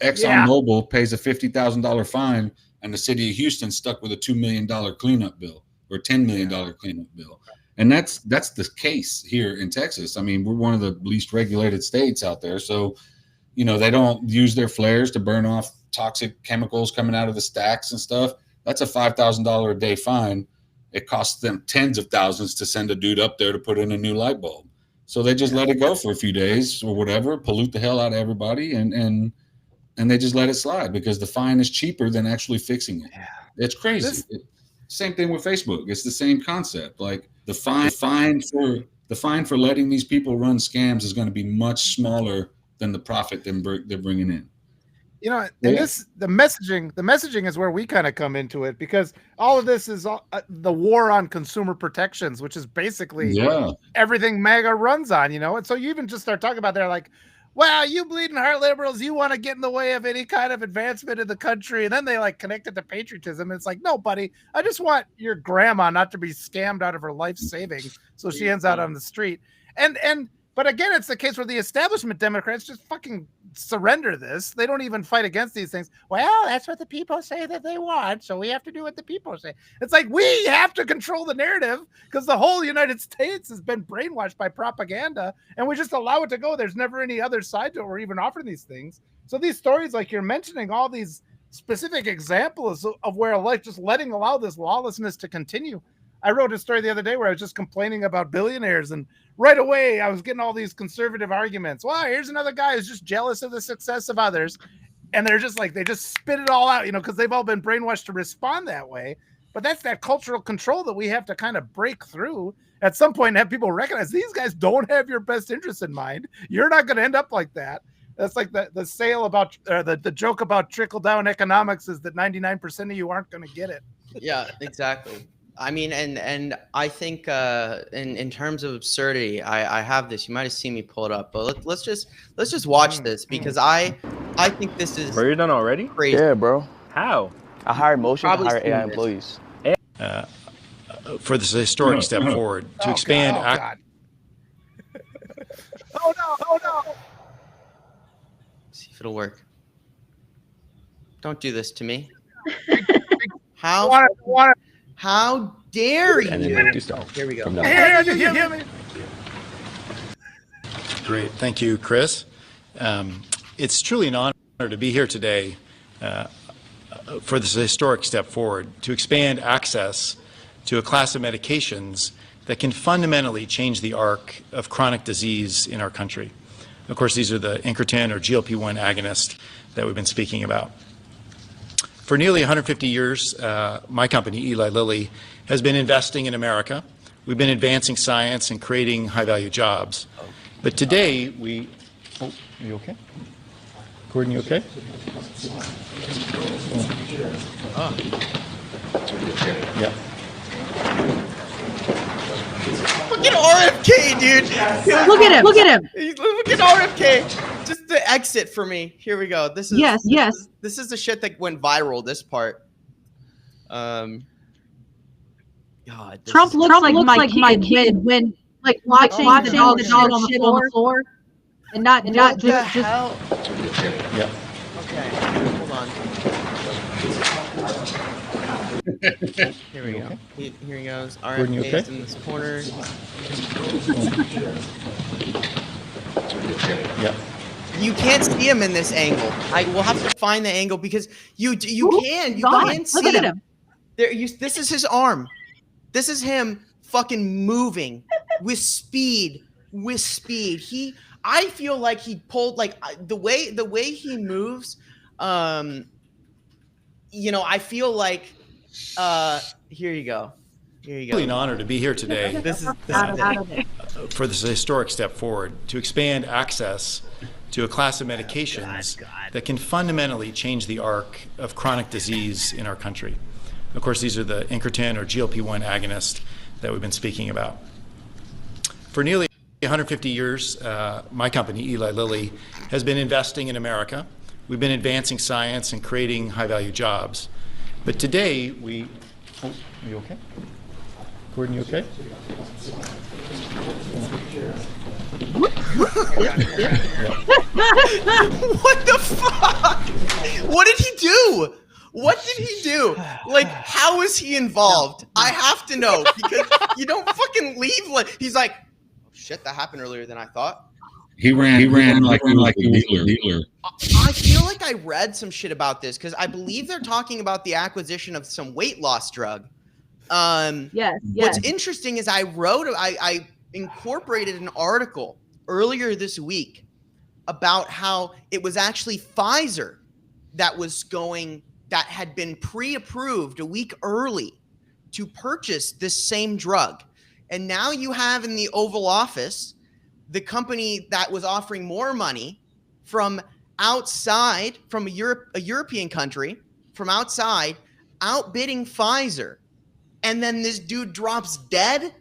ExxonMobil pays a $50,000 fine and the city of Houston stuck with a $2 million cleanup bill or $10 million cleanup bill. And that's the case here in Texas. I mean, we're one of the least regulated states out there. So, they don't use their flares to burn off toxic chemicals coming out of the stacks and stuff. That's a $5,000 a day fine. It costs them tens of thousands to send a dude up there to put in a new light bulb. So they just let it go for a few days or whatever, pollute the hell out of everybody, and they just let it slide because the fine is cheaper than actually fixing it. It's crazy. Same thing with Facebook. It's the same concept. Like, the fine for letting these people run scams is going to be much smaller than the profit they're bringing in. And the messaging is where we kind of come into it, because all of this is the war on consumer protections, which is basically everything MAGA runs on, and so you even just start talking about, they're like, wow, you bleeding heart liberals, you want to get in the way of any kind of advancement in the country. And then they like connect it to patriotism. And it's like, no, buddy, I just want your grandma not to be scammed out of her life savings, so she ends out on the street. But again, it's the case where the establishment Democrats just fucking surrender this. They don't even fight against these things. Well, that's what the people say that they want, so we have to do what the people say. It's like, we have to control the narrative because the whole United States has been brainwashed by propaganda, and we just allow it to go. There's never any other side to it. We're even offering these things. So these stories, like you're mentioning, all these specific examples of where, like, just allow this lawlessness to continue. I wrote a story the other day where I was just complaining about billionaires, and right away I was getting all these conservative arguments. Wow, here's another guy who's just jealous of the success of others. And they're just like, they just spit it all out, because they've all been brainwashed to respond that way. But that's that cultural control that we have to kind of break through at some point and have people recognize these guys don't have your best interests in mind. You're not going to end up like that. That's like the sale about the joke about trickle down economics is that 99% of you aren't going to get it. Yeah, exactly. I mean, and I think in terms of absurdity, I have this. You might have seen me pull it up, but let's just watch this because I think this is. Bro, you're done already? Crazy. Yeah, bro. How? I hired Motion to Probably hire seen AI this. employees. For this historic step forward to expand. God. Oh no! See if it'll work. Don't do this to me. How dare you? And then do so. Here we go. Hear me. Great. Thank you, Chris. It's truly an honor to be here today for this historic step forward to expand access to a class of medications that can fundamentally change the arc of chronic disease in our country. Of course, these are the incretin or GLP-1 agonists that we've been speaking about. For nearly 150 years, my company, Eli Lilly, has been investing in America. We've been advancing science and creating high-value jobs. But today, we... Oh, are you okay? Gordon, you okay? Yeah. Look at RFK, dude. Look at him. Look at him. Look at RFK. Just the exit for me. Here we go. This is Yes. This is the shit that went viral. This part. God. Trump looks like my kid when like watching the dog shit on the floor and not just hell? Yeah. Okay. Hold on. Here we go. Here he goes. Gordon, you RFK's okay? in this corner. Yeah. You can't see him in this angle. I will have to find the angle because you can see Look at him. There, this is his arm. This is him fucking moving with speed. I feel like he pulled like the way he moves. I feel like. Here you go. It's really an honor to be here today. This is For this historic step forward to expand access to a class of medications that can fundamentally change the arc of chronic disease in our country. Of course, these are the incretin or GLP-1 agonists that we've been speaking about. For nearly 150 years, my company, Eli Lilly, has been investing in America. We've been advancing science and creating high-value jobs. But today, we... Oh, are you okay? Gordon, you okay? What the fuck? What did he do? What did he do? Like, how is he involved? I have to know because you don't fucking leave. Like, he's like, oh, shit, that happened earlier than I thought. He ran like he was a dealer. I feel like I read some shit about this because I believe they're talking about the acquisition of some weight loss drug. Yes. What's interesting is I incorporated an article earlier this week about how it was actually Pfizer that had been pre-approved a week early to purchase this same drug. And now you have in the Oval Office the company that was offering more money from outside, from a European country, from outside, outbidding Pfizer. And then this dude drops dead.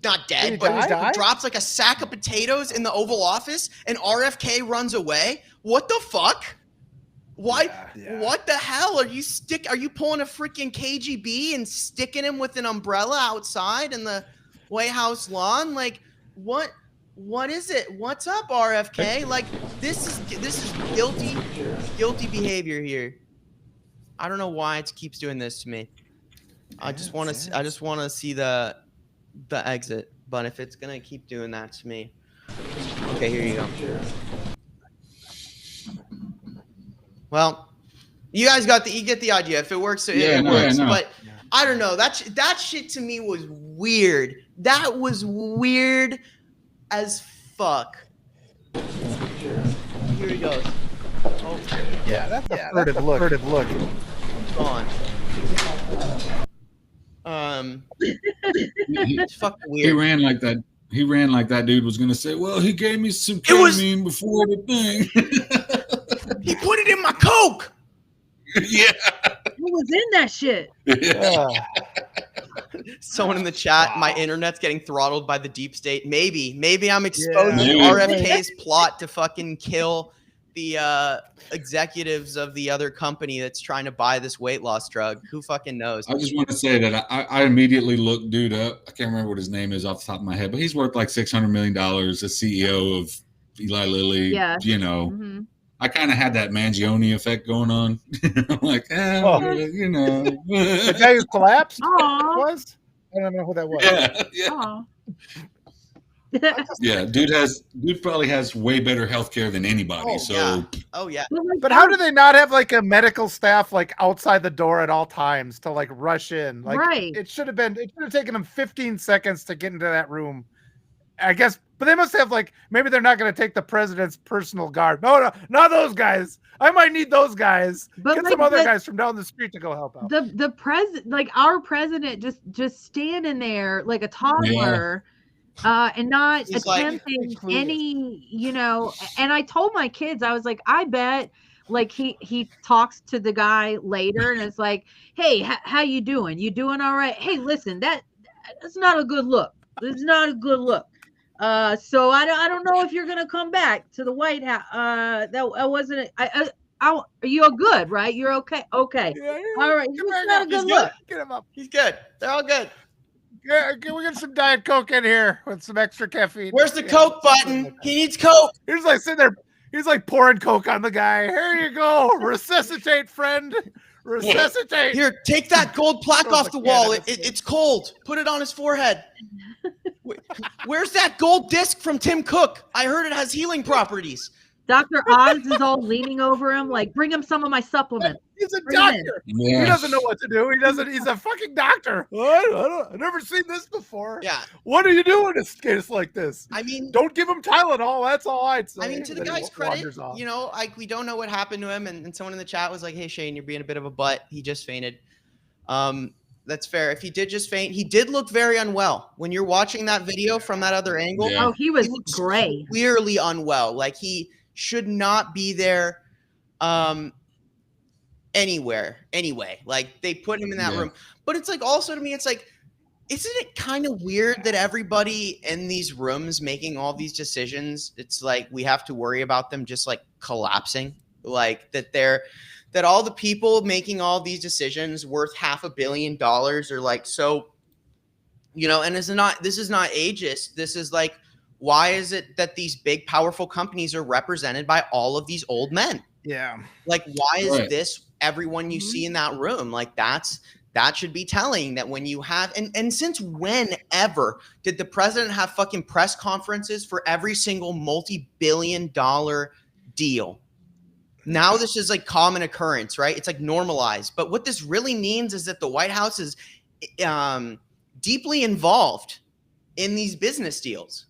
Not dead, but drops like a sack of potatoes in the Oval Office, and RFK runs away. What the fuck? Why? Yeah. What the hell are you pulling a freaking KGB and sticking him with an umbrella outside in the White House lawn? Like, what is it? What's up, RFK? Like, this is guilty behavior here. I don't know why it keeps doing this to me. I just want to see the exit, but if it's gonna keep doing that to me, okay, here you go. Well, you guys you get the idea. If it works, it works. No. But I don't know. That shit to me was weird. That was weird as fuck. Here he goes. Oh, Yeah, that's a furtive look. Furtive look. gone. It's fucking weird. He ran like that. He ran like that dude was gonna say, "Well, he gave me some ketamine before the thing." He put it in my Coke. Yeah. Who was in that shit? Someone in the chat, my internet's getting throttled by the deep state. Maybe I'm exposing RFK's plot to fucking kill the executives of the other company that's trying to buy this weight loss drug. Who fucking knows? I just want to say that I immediately looked dude up. I can't remember what his name is off the top of my head, but he's worth like $600 million, the CEO of Eli Lilly. Yeah. You know, Mm-hmm. I kind of had that Mangione effect going on. I'm like, you know. The guy who collapsed was? I don't know who that was. Yeah. Yeah, dude probably has way better healthcare than anybody. Oh yeah. But how do they not have like a medical staff like outside the door at all times to like rush in? Like it should have taken them 15 seconds to get into that room. I guess, but they must have like, maybe they're not going to take the president's personal guard. No, not those guys. I might need those guys. But get some other guys from down the street to go help out. The president, like our president, just standing there like a toddler. And not attempting any, you know, and I told my kids, I was like, I bet like he talks to the guy later and it's like, hey, how you doing? You doing all right? Hey, listen, that's not a good look. It's not a good look. So I don't know if you're gonna come back to the White House. That wasn't. Are you good? Right? You're okay. Okay. Yeah, all right. It's not a good look. Get him up. He's good. They're all good. Yeah, can we get some Diet Coke in here with some extra caffeine? Where's the Coke button? He needs Coke. He's like sitting there. He's like pouring Coke on the guy. Here you go. Resuscitate, friend. Resuscitate. Here, take that gold plaque off the wall. It's cold. Put it on his forehead. Where's that gold disc from Tim Cook? I heard it has healing properties. Dr. Oz is all leaning over him, like, bring him some of my supplements. He's a doctor. He doesn't know what to do. He's a fucking doctor. I've never seen this before. Yeah. What do you do in a case like this? I mean, don't give him Tylenol. That's all I'd say. I mean, to the guy's credit, you know, like we don't know what happened to him. And someone in the chat was like, hey, Shane, you're being a bit of a butt. He just fainted. That's fair. If he did just faint, he did look very unwell. When you're watching that video from that other angle, he was gray. Clearly unwell. Like he should not be there anywhere anyway. Like they put him in that room. But it's like also to me, it's like, isn't it kind of weird that everybody in these rooms making all these decisions, it's like we have to worry about them just like collapsing? Like that all the people making all these decisions worth $500 million are like, so, you know, and this is not ageist. This is like, why is it that these big, powerful companies are represented by all of these old men? Yeah. Like, why is this everyone you see in that room? Like, that should be telling that when you have, and since whenever did the president have fucking press conferences for every single multi-billion-dollar deal? Now this is like common occurrence, right? It's like normalized. But what this really means is that the White House is deeply involved in these business deals,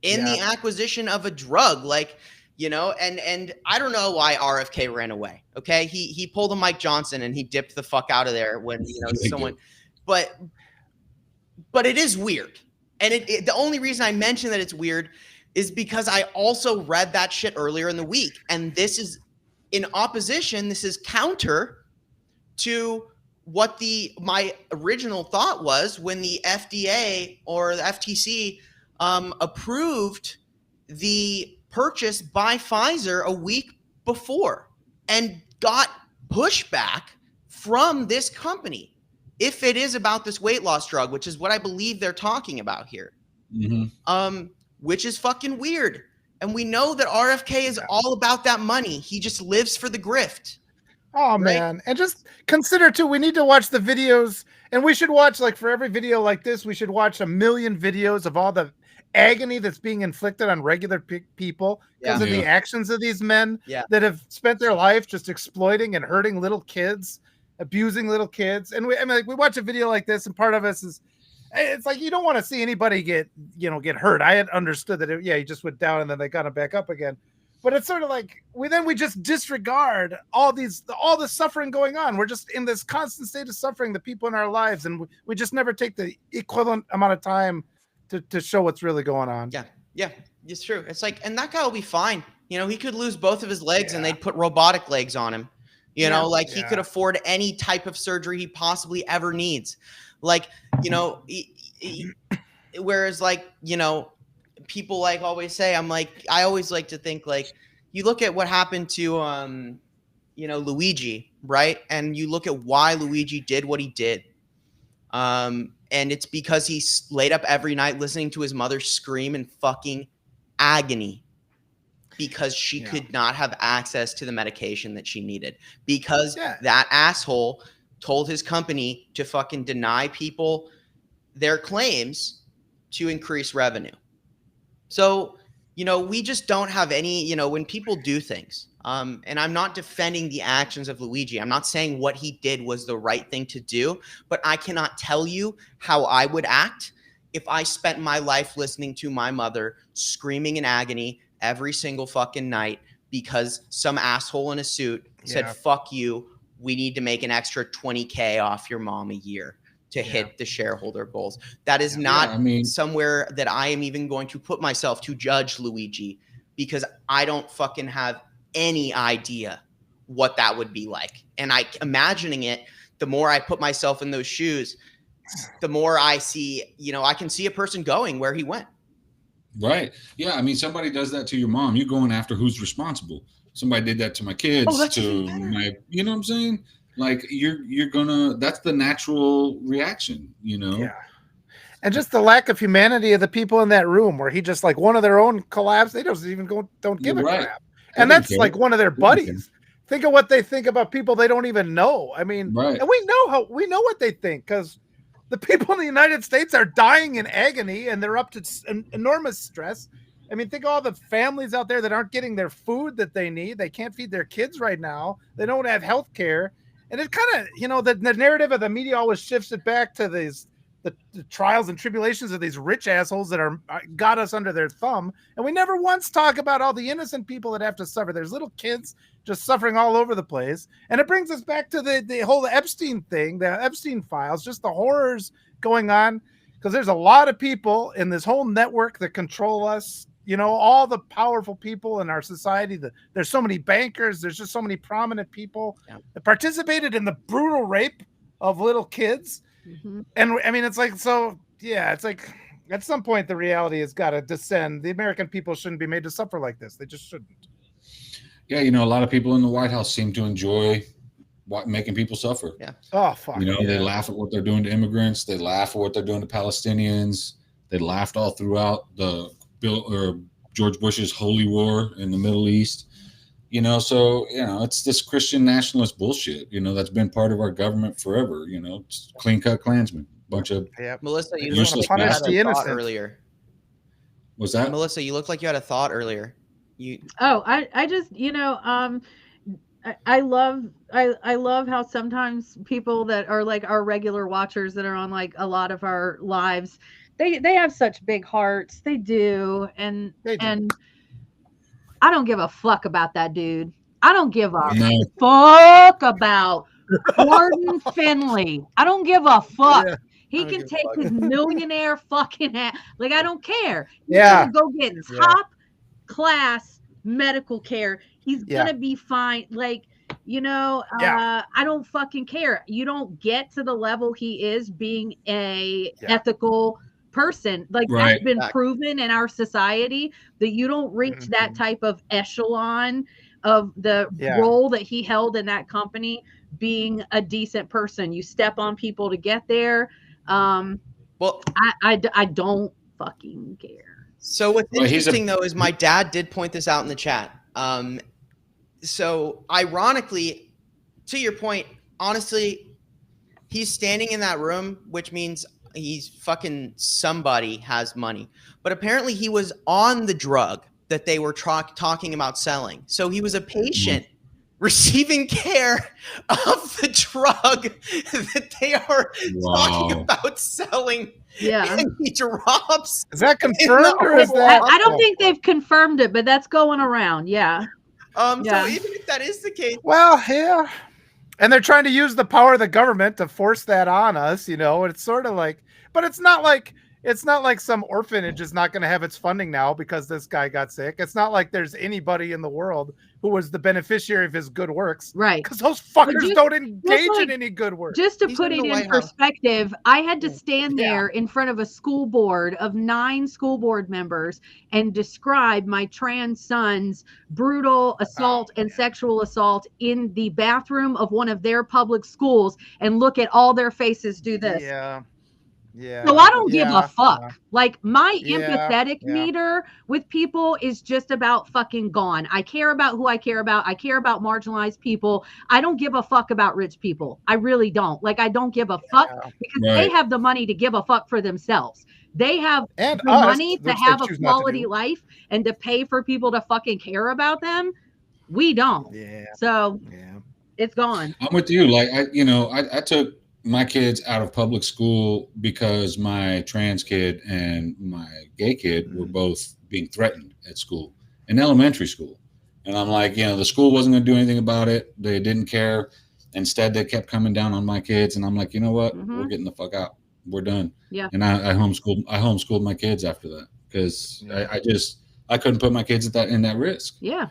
in the acquisition of a drug, like, you know, and I don't know why RFK ran away. Okay. He pulled a Mike Johnson and he dipped the fuck out of there when, you know, someone, but it is weird. And the only reason I mention that it's weird is because I also read that shit earlier in the week. And this is in opposition. This is counter to what my original thought was when the FDA or the FTC approved the purchase by Pfizer a week before and got pushback from this company if it is about this weight loss drug, which is what I believe they're talking about here, which is fucking weird. And we know that RFK is all about that money. He just lives for the grift. Oh, man. And just consider, too, we need to watch the videos. And we should watch, like, for every video like this, we should watch 1 million videos of all the agony that's being inflicted on regular people because of the actions of these men that have spent their life just exploiting and hurting little kids. abusing little kids. And we watch a video like this, and part of us is, it's like, you don't want to see anybody get hurt. I had understood that he just went down and then they got him back up again. But it's sort of like we just disregard all the suffering going on. We're just in this constant state of suffering, the people in our lives, and we just never take the equivalent amount of time to show what's really going on. Yeah, it's true. It's like, and that guy will be fine. He could lose both of his legs and they'd put robotic legs on him. He could afford any type of surgery he possibly ever needs. Like, whereas like, people like always say, I always like to think like, you look at what happened to, Luigi, right? And you look at why Luigi did what he did. And it's because he laid up every night listening to his mother scream in fucking agony because she could not have access to the medication that she needed because that asshole told his company to fucking deny people their claims to increase revenue. So, we just don't have any, when people do things, and I'm not defending the actions of Luigi. I'm not saying what he did was the right thing to do, but I cannot tell you how I would act if I spent my life listening to my mother screaming in agony every single fucking night because some asshole in a suit said, fuck you, we need to make an extra 20K off your mom a year to hit the shareholder goals. That is not somewhere that I am even going to put myself to judge Luigi because I don't fucking have any idea what that would be like. And imagining it, the more I put myself in those shoes, the more I see, I can see a person going where he went. Right. Yeah. Somebody does that to your mom. You're going after who's responsible. Somebody did that to my kids, to my, you know what I'm saying? Like you're gonna, that's the natural reaction, Yeah. And just the lack of humanity of the people in that room where he just like one of their own collapsed. They don't even don't give a crap. And that's like one of their buddies. Think of what they think about people they don't even know. And we know what they think because the people in the United States are dying in agony and they're up to enormous stress. Think of all the families out there that aren't getting their food that they need. They can't feed their kids right now. They don't have health care. And it kind of, the narrative of the media always shifts it back to the trials and tribulations of these rich assholes that got us under their thumb. And we never once talk about all the innocent people that have to suffer. There's little kids just suffering all over the place. And it brings us back to the whole Epstein thing, the Epstein files, just the horrors going on. Because there's a lot of people in this whole network that control us. All the powerful people in our society. There's so many bankers. There's just so many prominent people that participated in the brutal rape of little kids. Mm-hmm. And it's like, it's like at some point the reality has got to descend. The American people shouldn't be made to suffer like this. They just shouldn't. Yeah. A lot of people in the White House seem to enjoy making people suffer. Yeah. Oh, fuck. They laugh at what they're doing to immigrants. They laugh at what they're doing to Palestinians. They laughed all throughout George Bush's holy war in the Middle East, it's this Christian nationalist bullshit, that's been part of our government forever, clean cut Klansmen, bunch of Melissa, you looked like you had a thought earlier. Was that Melissa? You looked like you had a thought earlier. I just, I love how sometimes people that are like our regular watchers that are on like a lot of our lives, they have such big hearts. They do. And I don't give a fuck about that dude. I don't give a fuck about Gordon Finley. I don't give a fuck. Yeah. He can take his millionaire fucking ass. Like, I don't care. He's gonna go get top class medical care. He's gonna be fine. Like, I don't fucking care. You don't get to the level he is being a ethical person. Like, that's been proven in our society that you don't reach that type of echelon of the role that he held in that company being a decent person. You step on people to get there. Well, I don't fucking care. So what's interesting though is my dad did point this out in the chat. So ironically, to your point, honestly, he's standing in that room, which means he's fucking somebody has money. But apparently he was on the drug that they were talking about selling. So he was a patient receiving care of the drug that they are talking about selling. Yeah. And he drops. Is that confirmed or is that? I don't think they've confirmed it, but that's going around. Yeah. So even if that is the case, well, yeah. And they're trying to use the power of the government to force that on us, you know. It's sort of like, but it's not like some orphanage is not going to have its funding now because this guy got sick. It's not like there's anybody in the world who was the beneficiary of his good works. Right. Because those fuckers don't engage in any good work. Just to put it in perspective, I had to stand there in front of a school board of 9 school board members and describe my trans son's brutal assault and sexual assault in the bathroom of one of their public schools and look at all their faces do this. Yeah. Yeah. So I don't give a fuck. Like my empathetic meter with people is just about fucking gone. I care about who I care about. I care about marginalized people. I don't give a fuck about rich people. I really don't. Like I don't give a fuck because they have the money to give a fuck for themselves. They have the money to have a quality life and to pay for people to fucking care about them. We don't. Yeah. So it's gone. I'm with you. Like I took my kids out of public school because my trans kid and my gay kid were both being threatened at school, in elementary school. And I'm like, the school wasn't going to do anything about it. They didn't care. Instead, they kept coming down on my kids. And I'm like, you know what? We're getting the fuck out. We're done. Yeah. And I homeschooled my kids after that because I couldn't put my kids in that risk. Yeah.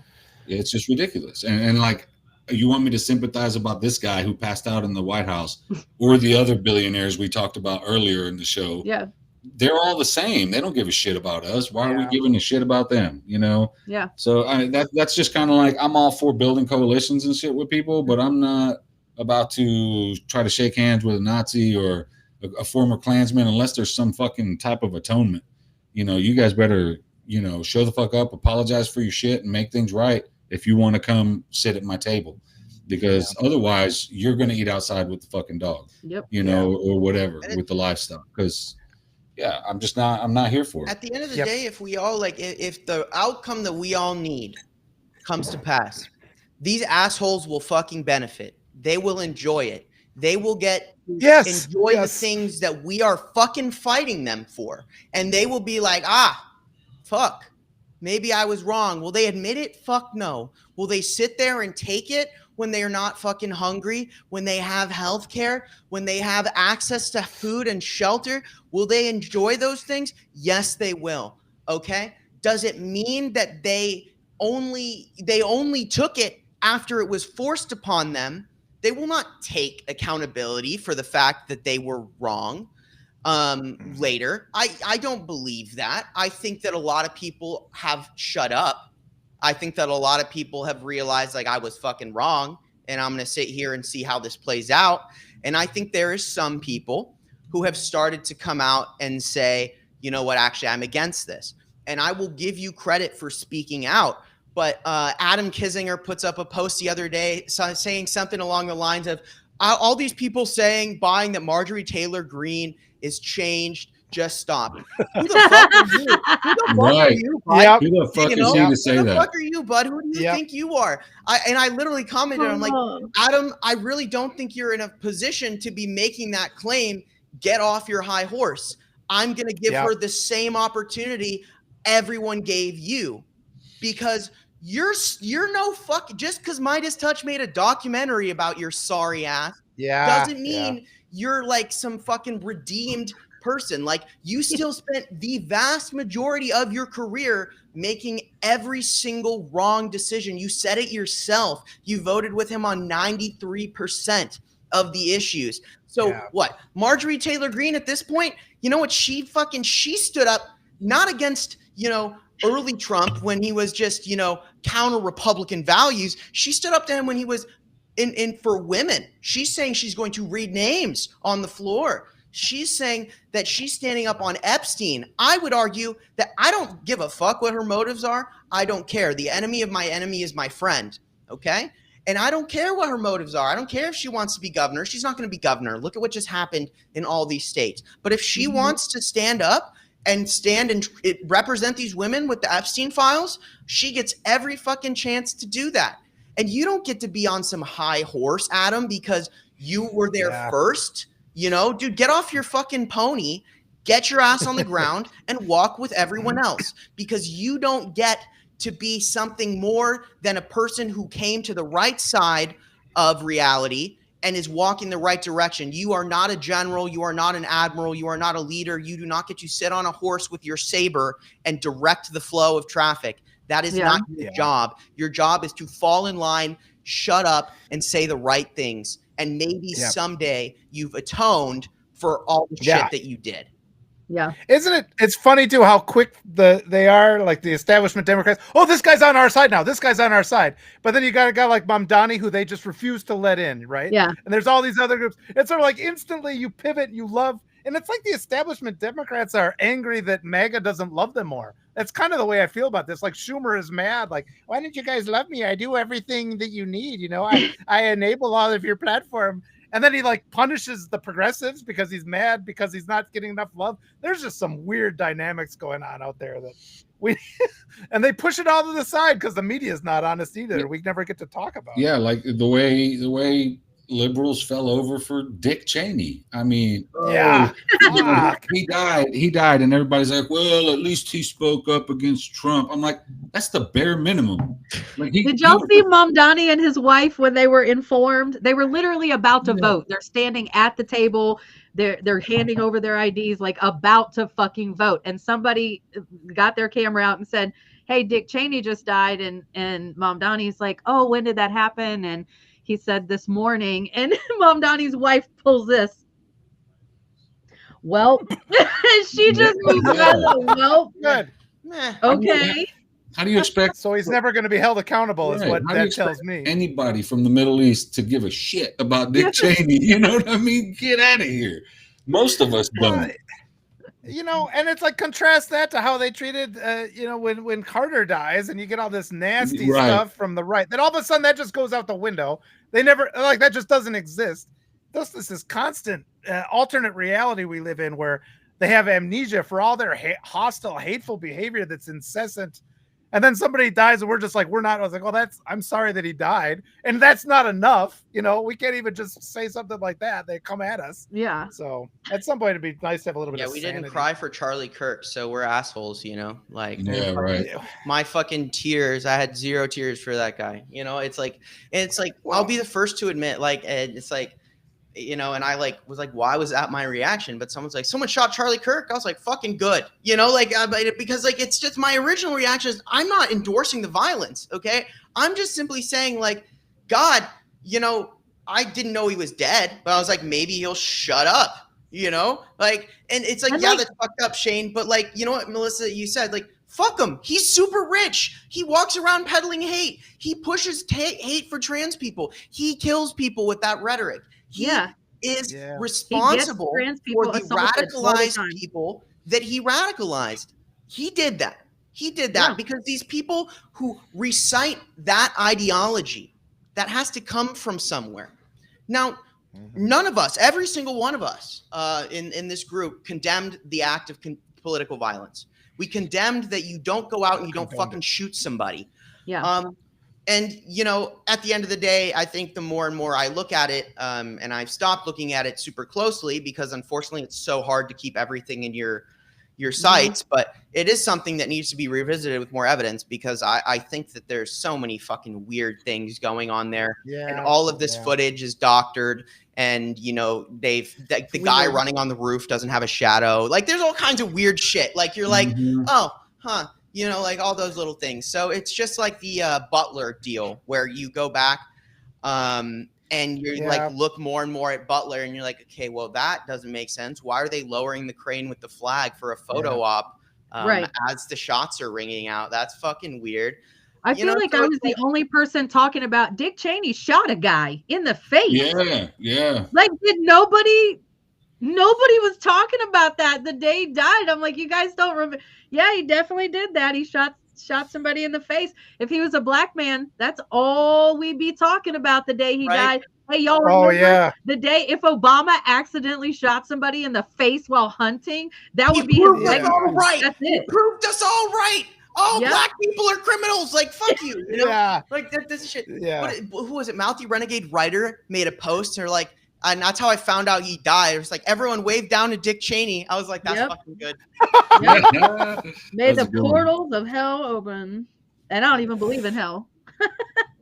It's just ridiculous. And like, you want me to sympathize about this guy who passed out in the White House or the other billionaires we talked about earlier in the show? Yeah. They're all the same. They don't give a shit about us. Why are we giving a shit about them? Yeah. So that's just kind of like, I'm all for building coalitions and shit with people, but I'm not about to try to shake hands with a Nazi or a former Klansman unless there's some fucking type of atonement. You guys better, show the fuck up, apologize for your shit and make things right if you want to come sit at my table, because otherwise you're going to eat outside with the fucking dog, or whatever with the livestock. Because I'm not here for it. At the end of the day, if we all if the outcome that we all need comes to pass, these assholes will fucking benefit. They will enjoy it. They will enjoy the things that we are fucking fighting them for. And they will be like, fuck. Maybe I was wrong. Will they admit it? Fuck no. Will they sit there and take it when they are not fucking hungry, when they have health care, when they have access to food and shelter? Will they enjoy those things? Yes, they will. Okay? Does it mean that they only took it after it was forced upon them? They will not take accountability for the fact that they were wrong. Later. I don't believe that. I think that a lot of people have shut up. I think that a lot of people have realized like I was fucking wrong and I'm going to sit here and see how this plays out. And I think there is some people who have started to come out and say, you know what, actually I'm against this. And I will give you credit for speaking out. But Adam Kissinger puts up a post the other day saying something along the lines of all these people buying that Marjorie Taylor Greene is changed. Just stop. Who the fuck are you? Who the fuck are you, bud? Who the fuck is he to say that? Who the fuck are you, bud? Who do you think you are? I literally commented. I'm like, Adam, I really don't think you're in a position to be making that claim. Get off your high horse. I'm going to give her the same opportunity everyone gave you, because you're no fuck. Just because Midas Touch made a documentary about your sorry ass doesn't mean you're like some fucking redeemed person. Like, you still spent the vast majority of your career making every single wrong decision. You said it yourself. You voted with him on 93% of the issues. So what? Marjorie Taylor Greene at this point, you know what? She stood up not against, early Trump when he was just, counter Republican values. She stood up to him when he was in for women. She's saying she's going to read names on the floor. She's saying that she's standing up on Epstein. I would argue that I don't give a fuck what her motives are. I don't care. The enemy of my enemy is my friend. Okay? And I don't care what her motives are. I don't care if she wants to be governor. She's not going to be governor. Look at what just happened in all these states. But if she wants to stand up and represent these women with the Epstein files, she gets every fucking chance to do that. And you don't get to be on some high horse, Adam, because you were there first. You know, dude, get off your fucking pony, get your ass on the ground and walk with everyone else, because you don't get to be something more than a person who came to the right side of reality and is walking the right direction. You are not a general. You are not an admiral. You are not a leader. You do not get to sit on a horse with your saber and direct the flow of traffic. That is not your job. Your job is to fall in line, shut up, and say the right things. And maybe someday you've atoned for all the shit that you did. Yeah. Isn't it? It's funny too how quick they are, like the establishment Democrats. Oh, this guy's on our side now. This guy's on our side. But then you got a guy like Mamdani who they just refuse to let in, right? Yeah. And there's all these other groups. It's sort of like instantly you pivot, you love, and it's like the establishment Democrats are angry that MAGA doesn't love them more. That's kind of the way I feel about this. Like Schumer is mad. Like, why didn't you guys love me? I do everything that you need. You know, I enable all of your platform. And then he like punishes the progressives because he's mad because he's not getting enough love. There's just some weird dynamics going on out there that we, and they push it all to the side because the media is not honest either. We never get to talk about it. Yeah, like the way liberals fell over for Dick Cheney. I mean, he died, and everybody's like, well, at least he spoke up against Trump. I'm like, that's the bare minimum. Like, did y'all see Mamdani and his wife when they were informed? They were literally about to vote. They're standing at the table. They're handing over their IDs, like about to fucking vote. And somebody got their camera out and said, hey, Dick Cheney just died. And Mamdani's like, oh, when did that happen? And he said this morning. And Mamdani's wife pulls this. Well, she just moved on. Well, good. Okay. How do you expect? So he's never going to be held accountable, is what that tells me. Anybody from the Middle East to give a shit about Dick Cheney? You know what I mean? Get out of here. Most of us don't. You know, and it's like contrast that to how they treated, when Carter dies, and you get all this nasty stuff from the right. Then all of a sudden that just goes out the window. They never that just doesn't exist. This is constant alternate reality we live in where they have amnesia for all their hostile, hateful behavior that's incessant. And then somebody dies and we're just like, we're not. I was like, oh, I'm sorry that he died. And that's not enough. You know, we can't even just say something like that. They come at us. Yeah. So at some point it'd be nice to have a little bit of we sanity. didn't cry for Charlie Kirk, so we're assholes, you know? Like, right. My fucking tears, I had 0 tears for that guy. You know, it's like I'll be the first to admit, like, it's like, you know, and I was like, why was that my reaction? But someone's like, someone shot Charlie Kirk. I was like, fucking good, you know, like, because like, it's just my original reaction is I'm not endorsing the violence. Okay. I'm just simply saying like, God, you know, I didn't know he was dead, but I was like, maybe he'll shut up, you know, like, and it's like, that's fucked up, Shane. But like, you know what, Melissa, you said like, fuck him. He's super rich. He walks around peddling hate. He pushes hate for trans people. He kills people with that rhetoric. He is responsible for the radicalized people that he radicalized. He did that. Because these people who recite that ideology, that has to come from somewhere. Now, none of us, every single one of us in this group condemned the act of political violence. We condemned that you don't go out and you don't fucking shoot somebody. Yeah. And, you know, at the end of the day, I think the more and more I look at it, and I've stopped looking at it super closely because unfortunately it's so hard to keep everything in your sights, but it is something that needs to be revisited with more evidence because I think that there's so many fucking weird things going on there. Yeah, and all of this footage is doctored. And, you know, the guy running on the roof doesn't have a shadow. Like, there's all kinds of weird shit. Like, you're like, you know, like all those little things. So it's just like the Butler deal where you go back and you're like, look more and more at Butler and you're like, okay, well, that doesn't make sense. Why are they lowering the crane with the flag for a photo op as the shots are ringing out? That's fucking weird. I feel like I was the only person talking about Dick Cheney shot a guy in the face. Yeah. Like, did nobody was talking about that the day he died. I'm like, you guys don't remember. Yeah, he definitely did that. He shot somebody in the face. If he was a black man, that's all we'd be talking about the day he died. Hey, y'all remember the day if Obama accidentally shot somebody in the face while hunting? That would be his legacy. All right. That's it. He proved us all right. oh, Yeah. black people are criminals. Like, fuck you. You know? Yeah. Like this shit. Yeah. Who was it? Mouthy Renegade Writer made a post and they're like, and that's how I found out he died. It was like everyone waved down to Dick Cheney. I was like, that's fucking good. Yep. May That's the a good one. portals of hell open. And I don't even believe in hell.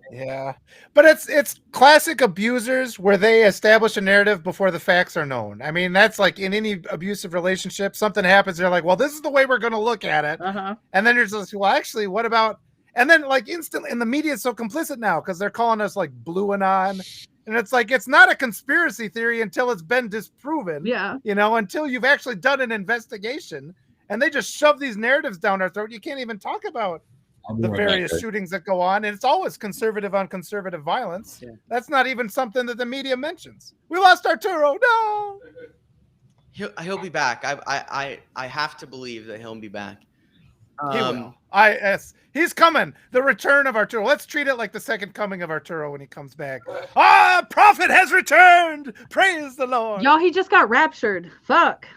Yeah, but it's classic abusers where they establish a narrative before the facts are known. I mean, that's like in any abusive relationship, something happens, they're like, well, this is the way we're going to look at it. And then there's this, well, actually, what about, and then like instantly, and the media is so complicit now because they're calling us like blue anon. And it's like, it's not a conspiracy theory until it's been disproven. Yeah. You know, until you've actually done an investigation, and they just shove these narratives down our throat. You can't even talk about the various shootings that go on, and it's always conservative on conservative violence. Yeah. That's not even something that the media mentions. We lost Arturo. No, He'll be back. I have to believe that he'll be back. he will. He's coming. The return of Arturo. Let's treat it like the second coming of Arturo when he comes back. Prophet has returned. Praise the Lord. Y'all, he just got raptured. Fuck.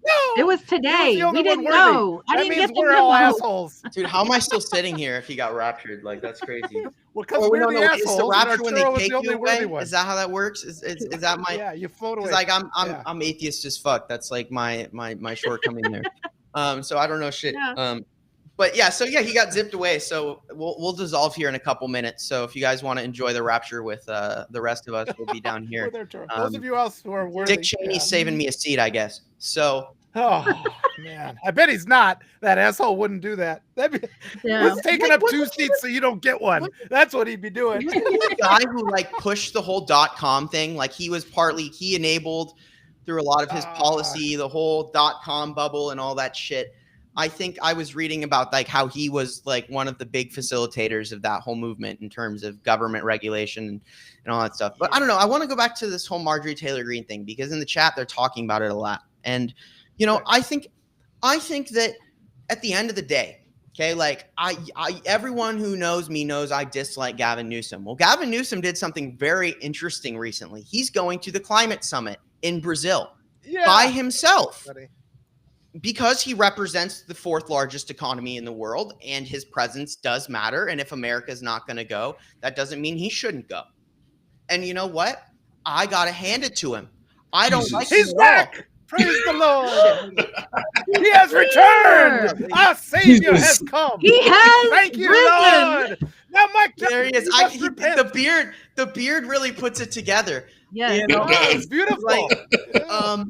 No, It was today. the only We didn't one worthy. know. I That didn't means get the we're all memo. assholes. Dude, how am I still sitting here if he got raptured? Like, that's crazy. Well, because Or we're no, the is assholes. the and rapture when they Arturo is take the only you worthy away? one. Is that how that works? Is that my? Yeah, you float away. Because like Yeah. I'm atheist as fuck. That's like my shortcoming there. So I don't know shit. Yeah. But yeah, so yeah, he got zipped away. So we'll dissolve here in a couple minutes. So if you guys want to enjoy the rapture with the rest of us, we'll be down We're here. there, Arturo. Those of you else who are worthy. Dick Cheney's saving me a seat, I guess. So Oh man, I bet he's not. That asshole wouldn't do that. Yeah. He's taking up 2 seats so you don't get one. That's what he'd be doing. wasn't he the guy who like pushed the whole .com thing? Like he enabled through a lot of his policy the whole .com bubble and all that shit. I think I was reading about like how he was like one of the big facilitators of that whole movement in terms of government regulation and all that stuff. But I don't know. I want to go back to this whole Marjorie Taylor Greene thing because in the chat they're talking about it a lot. And you know, I think that at the end of the day, okay, like everyone who knows me knows I dislike Gavin Newsom. Well, Gavin Newsom did something very interesting recently. He's going to the climate summit in Brazil by himself because he represents the 4th largest economy in the world and his presence does matter. And if America's not going to go, that doesn't mean he shouldn't go. And you know what? I got to hand it to him. I don't like him at back. all. Praise the Lord. He has returned. Our Savior has come. He has Thank you, risen. Lord. Now, Mike, There he is. The beard really puts it together. Yeah. You know? it's beautiful. Like,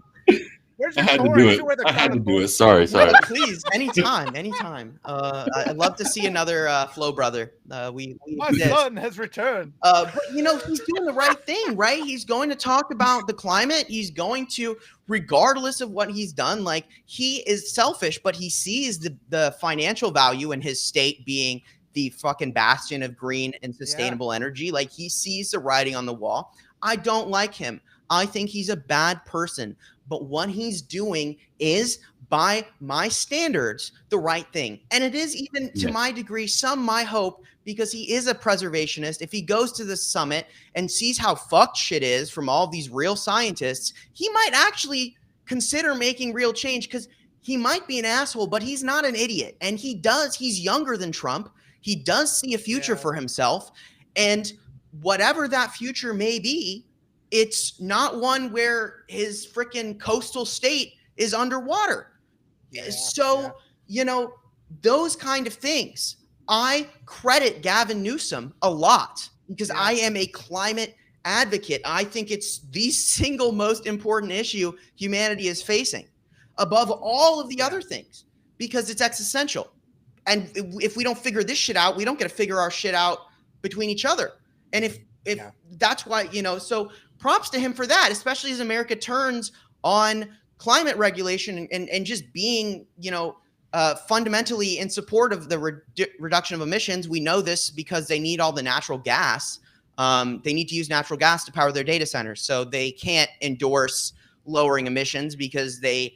Where's I your had to sword? do You it. should wear the I had to crown. do it. Sorry. no, please, anytime. I'd love to see another Flo brother. We My exist. son has returned. But you know, he's doing the right thing, right? He's going to talk about the climate. He's going to, regardless of what he's done, like he is selfish, but he sees the financial value in his state being the fucking bastion of green and sustainable energy. Like he sees the writing on the wall. I don't like him. I think he's a bad person, but what he's doing is, by my standards, the right thing. And it is even to my degree, my hope, because he is a preservationist. If he goes to the summit and sees how fucked shit is from all these real scientists, he might actually consider making real change because he might be an asshole, but he's not an idiot. And he's younger than Trump. He does see a future for himself. And whatever that future may be, it's not one where his freaking coastal state is underwater. You know, those kind of things. I credit Gavin Newsom a lot because I am a climate advocate. I think it's the single most important issue humanity is facing above all of the other things because it's existential. And if we don't figure this shit out, we don't get to figure our shit out between each other. And if that's why, you know, so props to him for that, especially as America turns on climate regulation and just being, you know, fundamentally in support of the reduction of emissions. We know this because they need all the natural gas. They need to use natural gas to power their data centers. So they can't endorse lowering emissions because they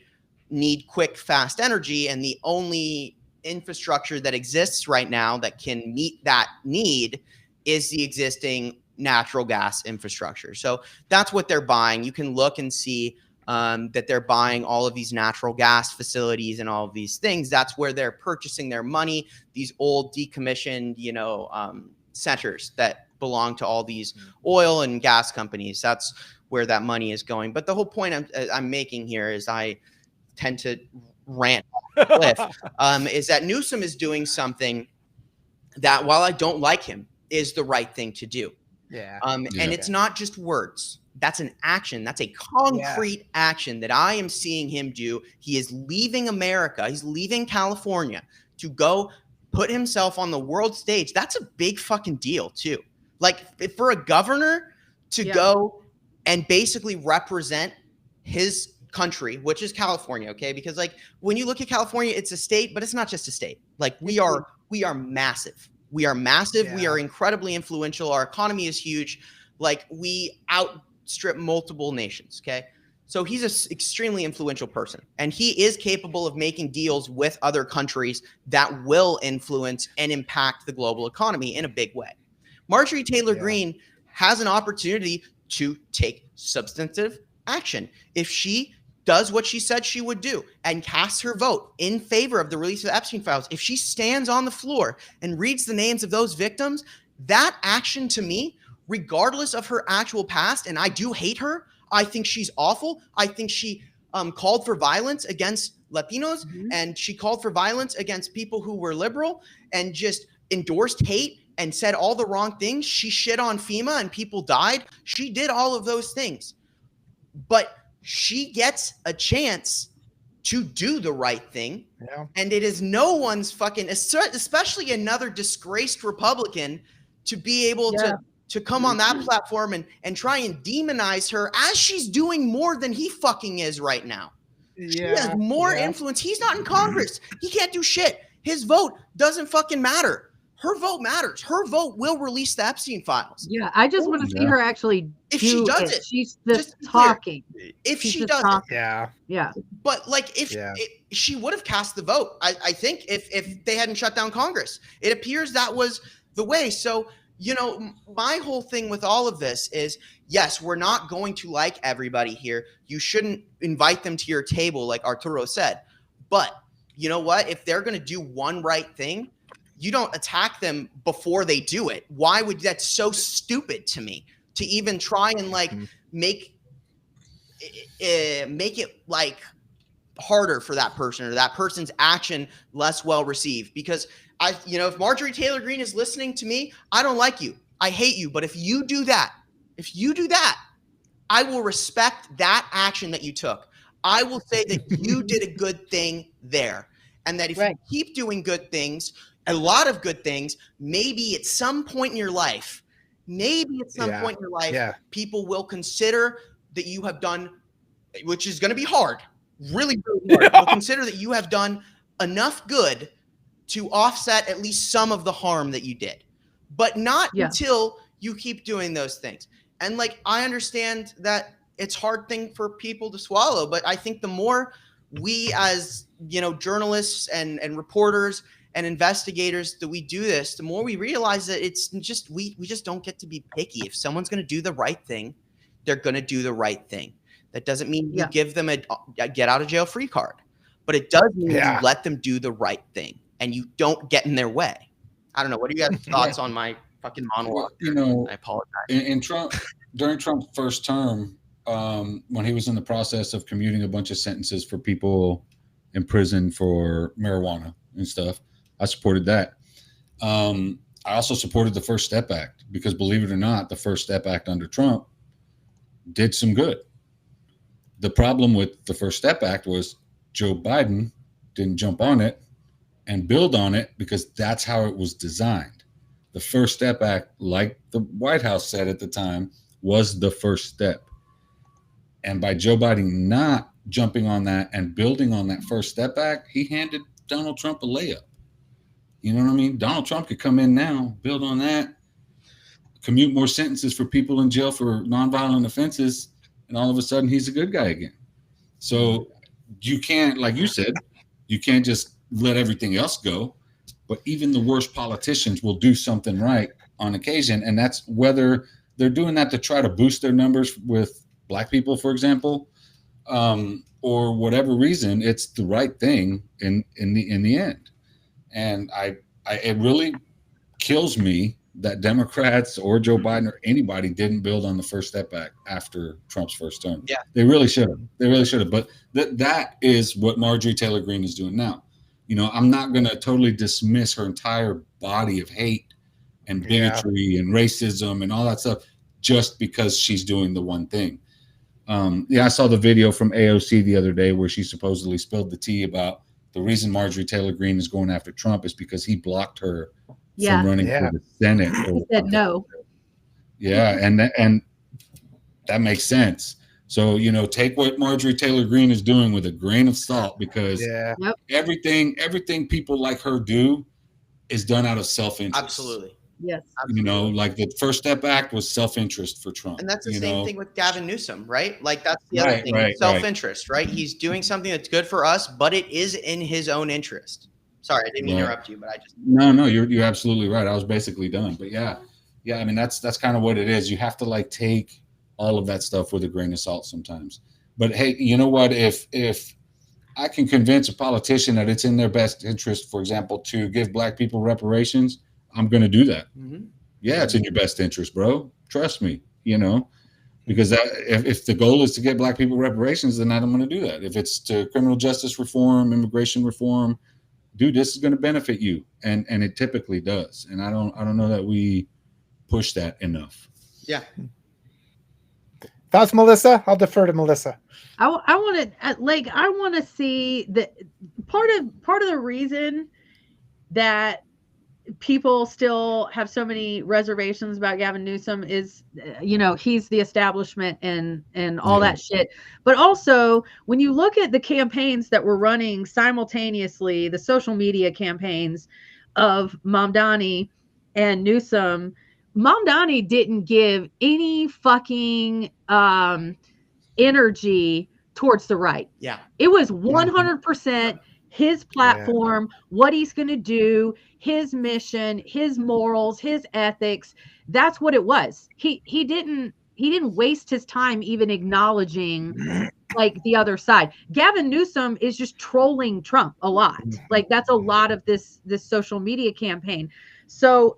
need quick, fast energy. And the only infrastructure that exists right now that can meet that need is the existing natural gas infrastructure. So that's what they're buying. You can look and see that they're buying all of these natural gas facilities and all of these things. That's where they're purchasing their money, these old decommissioned, centers that belong to all these oil and gas companies. That's where that money is going. But the whole point I'm making here is I tend to rant with, is that Newsom is doing something that, while I don't like him, is the right thing to do. Yeah. And it's not just words. That's an action. That's a concrete action that I am seeing him do. He is leaving America. He's leaving California to go put himself on the world stage. That's a big fucking deal too. Like, for a governor to go and basically represent his country, which is California, okay? Because like, when you look at California, it's a state, but it's not just a state. Like, we are massive. We are massive. We are incredibly influential. Our economy is huge. Like, we outstrip multiple nations, okay? So he's an extremely influential person, and he is capable of making deals with other countries that will influence and impact the global economy in a big way. Marjorie Taylor Greene has an opportunity to take substantive action. If she does what she said she would do and casts her vote in favor of the release of the Epstein files, if she stands on the floor and reads the names of those victims, that action, to me, regardless of her actual past, and I do hate her, I think she's awful. I think she called for violence against Latinos, and she called for violence against people who were liberal, and just endorsed hate and said all the wrong things. She shit on FEMA and people died. She did all of those things. But she gets a chance to do the right thing. Yeah. And it is no one's fucking, especially another disgraced Republican, to be able to come on that platform and try and demonize her, as she's doing more than he fucking is right now. She has more influence. He's not in Congress. He can't do shit. His vote doesn't fucking matter. Her vote matters. Her vote will release the Epstein files. Yeah, I just want to see her actually. If she does it, she's just talking. If she does it, yeah. But like, if she would have cast the vote, I think if they hadn't shut down Congress, it appears that was the way. So, my whole thing with all of this is, yes, we're not going to like everybody here. You shouldn't invite them to your table, like Arturo said. But you know what? If they're going to do one right thing, you don't attack them before they do it. Why would that's so stupid to me, to even try and like make it like harder for that person, or that person's action less well received? Because if Marjorie Taylor Greene is listening to me, I don't like you. I hate you. But if you do that, I will respect that action that you took. I will say that you did a good thing there. And that if you keep doing good things, a lot of good things, maybe at some point in your life, people will consider that you have done, which is going to be hard, really, really hard. Will consider that you have done enough good to offset at least some of the harm that you did, but not until you keep doing those things. And like, I understand that it's a hard thing for people to swallow, but I think the more we as, journalists and reporters and investigators that we do this, the more we realize that it's just, we just don't get to be picky. If someone's going to do the right thing, they're going to do the right thing. That doesn't mean you give them a get out of jail free card, but it does mean you let them do the right thing and you don't get in their way. I don't know. What are you guys' thoughts on my fucking monologue? I apologize. In Trump, during Trump's first term, when he was in the process of commuting a bunch of sentences for people in prison for marijuana and stuff, I supported that. I also supported the First Step Act because, believe it or not, the First Step Act under Trump did some good. The problem with the First Step Act was Joe Biden didn't jump on it and build on it, because that's how it was designed. The First Step Act, like the White House said at the time, was the first step. And by Joe Biden not jumping on that and building on that First Step Act, he handed Donald Trump a layup. You know what I mean? Donald Trump could come in now, build on that, commute more sentences for people in jail for nonviolent offenses, and all of a sudden he's a good guy again. So you can't, like you said, you can't just let everything else go. But even the worst politicians will do something right on occasion. And that's whether they're doing that to try to boost their numbers with Black people, for example, or whatever reason, it's the right thing in the end. And it really kills me that Democrats or Joe Biden or anybody didn't build on the First Step Act after Trump's first term. Yeah, they really should have. They really should have. But that is what Marjorie Taylor Greene is doing now. I'm not going to totally dismiss her entire body of hate and bigotry and racism and all that stuff just because she's doing the one thing. I saw the video from AOC the other day where she supposedly spilled the tea about the reason Marjorie Taylor Greene is going after Trump is because he blocked her from running for the Senate. He said no. Yeah, and that makes sense. So, take what Marjorie Taylor Greene is doing with a grain of salt, because everything people like her do is done out of self-interest. Absolutely. Yes. Absolutely. Like the First Step Act was self-interest for Trump. And that's the same thing with Gavin Newsom, right? Like that's the other thing, self-interest, right? He's doing something that's good for us, but it is in his own interest. Sorry, I didn't interrupt you, but I just No, you're absolutely right. I was basically done. But yeah, I mean that's kind of what it is. You have to like take all of that stuff with a grain of salt sometimes. But hey, you know what? If I can convince a politician that it's in their best interest, for example, to give Black people reparations, I'm going to do that. Mm-hmm. Yeah, it's in your best interest, bro. Trust me, because if the goal is to get Black people reparations, then I'm going to do that. If it's to criminal justice reform, immigration reform, dude, this is going to benefit you. And it typically does. And I don't know that we push that enough. Yeah. Thoughts, Melissa? I'll defer to Melissa. I want to see that part of the reason that people still have so many reservations about Gavin Newsom is, he's the establishment and all that shit. But also, when you look at the campaigns that were running simultaneously, the social media campaigns of Mamdani and Newsom, Mamdani didn't give any fucking energy towards the right. Yeah. It was 100% his platform, what he's going to do, his mission, his morals, his ethics. That's what it was. He didn't waste his time even acknowledging like the other side. Gavin Newsom is just trolling Trump a lot. Like that's a lot of this social media campaign. So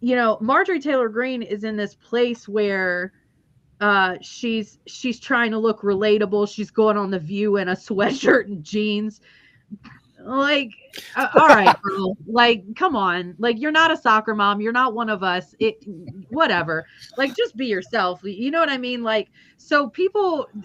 Marjorie Taylor Greene is in this place where she's trying to look relatable. She's going on The View in a sweatshirt and jeans. Like, all right, girl. Like, come on. Like, you're not a soccer mom. You're not one of us. Whatever. Like, just be yourself. You know what I mean? Like, so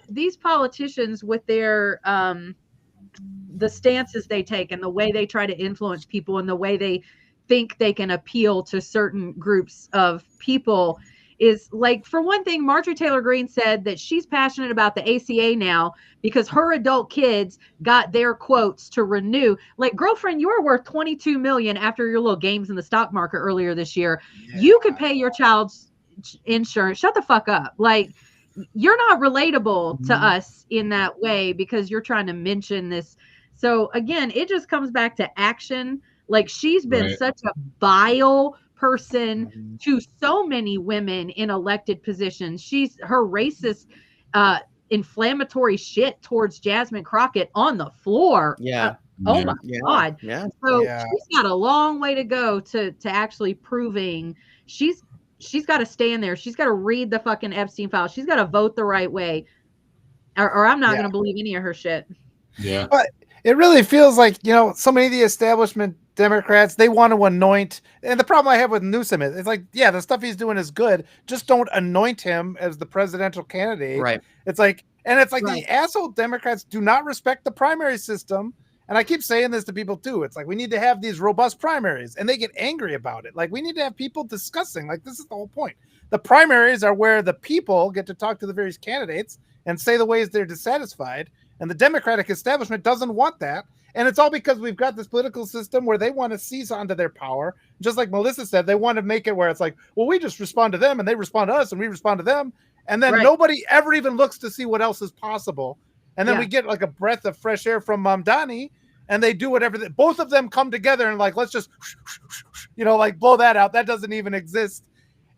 these politicians with their the stances they take and the way they try to influence people and the way they think they can appeal to certain groups of people is like, for one thing, Marjorie Taylor Greene said that she's passionate about the ACA now because her adult kids got their quotes to renew. Like, girlfriend, you are worth $22 million after your little games in the stock market earlier this year. Yeah. You could pay your child's insurance. Shut the fuck up. Like, you're not relatable to us in that way because you're trying to mention this. So again, it just comes back to action. Like, she's been such a vile person to so many women in elected positions. Her racist, inflammatory shit towards Jasmine Crockett on the floor. Yeah. Oh my God. Yeah. So she's got a long way to go to actually proving she's got to stay in there. She's got to read the fucking Epstein file. She's got to vote the right way, or I'm not going to believe any of her shit. Yeah. But it really feels like, so many of the establishment Democrats, they want to anoint. And the problem I have with Newsom is it's like, the stuff he's doing is good. Just don't anoint him as the presidential candidate. Right. It's like the asshole Democrats do not respect the primary system. And I keep saying this to people too. It's like, we need to have these robust primaries, and they get angry about it. Like, we need to have people discussing, like, this is the whole point. The primaries are where the people get to talk to the various candidates and say the ways they're dissatisfied. And the Democratic establishment doesn't want that. And it's all because we've got this political system where they want to seize onto their power. Just like Melissa said, they want to make it where it's like, well, we just respond to them and they respond to us and we respond to them. And then nobody ever even looks to see what else is possible. And then we get like a breath of fresh air from Mamdani, and they do whatever. Both of them come together and like, let's just, like blow that out. That doesn't even exist.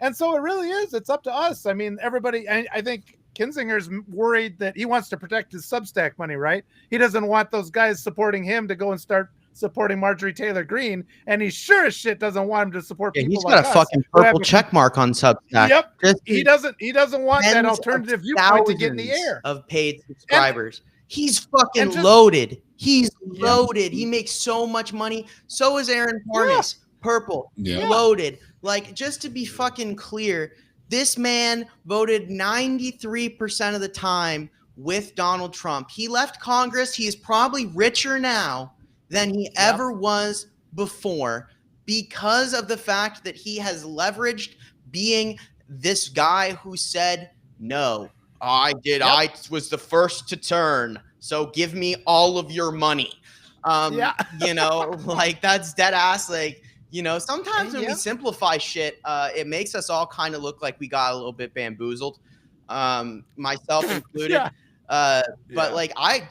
And so it really is. It's up to us. I mean, everybody, I think Kinzinger's worried that he wants to protect his Substack money, right? He doesn't want those guys supporting him to go and start supporting Marjorie Taylor Greene, and he sure as shit doesn't want him to support people he's like got a us fucking purple check mark on Substack. Yep. He doesn't want that alternative viewpoint to get in the air. Of paid subscribers. He's fucking loaded. He's loaded. He makes so much money. So is Aaron Parnas. Purple. Loaded. Like, just to be fucking clear, this man voted 93% of the time with Donald Trump. He left Congress. He is probably richer now than he ever was before because of the fact that he has leveraged being this guy who said, no, I did. I was the first to turn. So give me all of your money. You know, like, that's dead ass. Like, you know, sometimes when we simplify shit, it makes us all kind of look like we got a little bit bamboozled, myself included. But like, I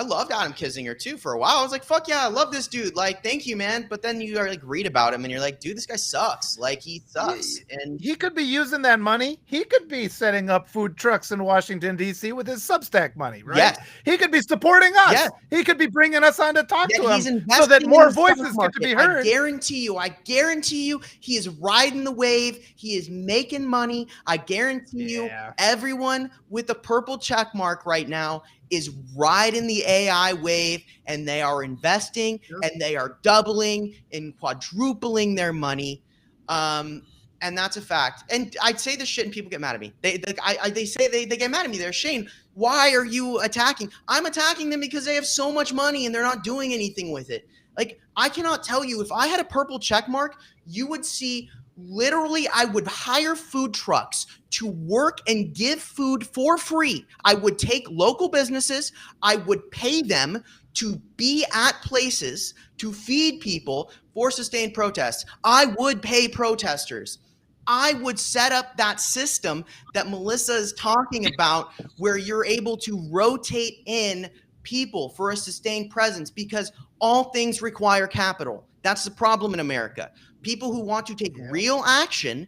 loved Adam Kinzinger too for a while. I was like, fuck yeah, I love this dude. Like, thank you, man. But then you are like, read about him and you're like, dude, this guy sucks. Like, he sucks. And he could be using that money. He could be setting up food trucks in Washington, D.C. with his Substack money, right? Yes. He could be supporting us. Yes. He could be bringing us on to talk to him so that more voices get to be heard. I guarantee you, he is riding the wave. He is making money. I guarantee you, everyone with a purple check mark right now is riding the AI wave, and they are investing and they are doubling and quadrupling their money. And that's a fact. And I'd say this shit and people get mad at me. They say they get mad at me. They're Shane, why are you attacking? I'm attacking them because they have so much money and they're not doing anything with it. Like, I cannot tell you, if I had a purple check mark, you would see literally, I would hire food trucks to work and give food for free. I would take local businesses. I would pay them to be at places to feed people for sustained protests. I would pay protesters. I would set up that system that Melissa is talking about, where you're able to rotate in people for a sustained presence, because all things require capital. That's the problem in America. People who want to take real action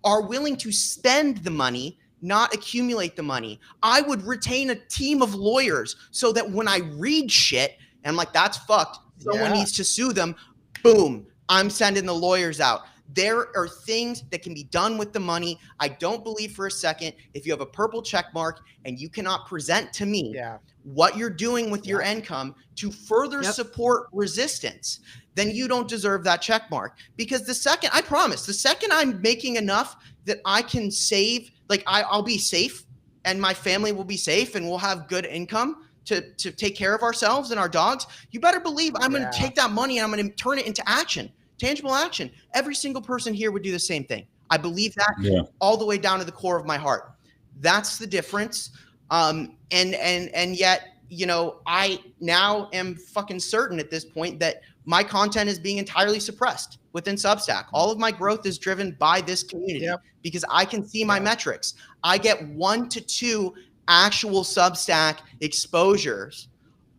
are willing to spend the money, not accumulate the money. I would retain a team of lawyers so that when I read shit and I'm like, that's fucked, someone needs to sue them, boom, I'm sending the lawyers out. There are things that can be done with the money. I don't believe for a second, if you have a purple check mark and you cannot present to me what you're doing with your income to further support resistance, then you don't deserve that check mark. Because the second I'm making enough that I can save, like, I'll be safe and my family will be safe and we'll have good income to take care of ourselves and our dogs, you better believe I'm going to take that money and I'm going to turn it into action. Tangible action. Every single person here would do the same thing. I believe that all the way down to the core of my heart. That's the difference. And yet, you know, I now am fucking certain at this point that my content is being entirely suppressed within Substack. All of my growth is driven by this community because I can see my metrics. I get 1 to 2 actual Substack exposures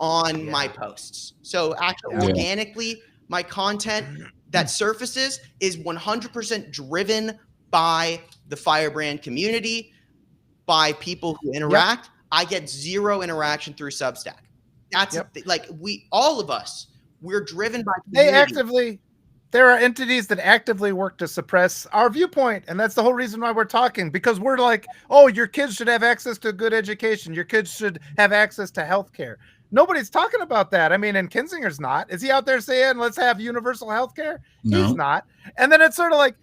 on my posts. So actually organically, my content that surfaces is 100% driven by the Firebrand community, by people who interact. I get 0 interaction through Substack. That's like, all of us, we're driven by community. There are entities that actively work to suppress our viewpoint. And that's the whole reason why we're talking, because we're like, oh, your kids should have access to a good education. Your kids should have access to healthcare. Nobody's talking about that. I mean, and Kinzinger's not. Is he out there saying, let's have universal health care? No. He's not. And then it's sort of like,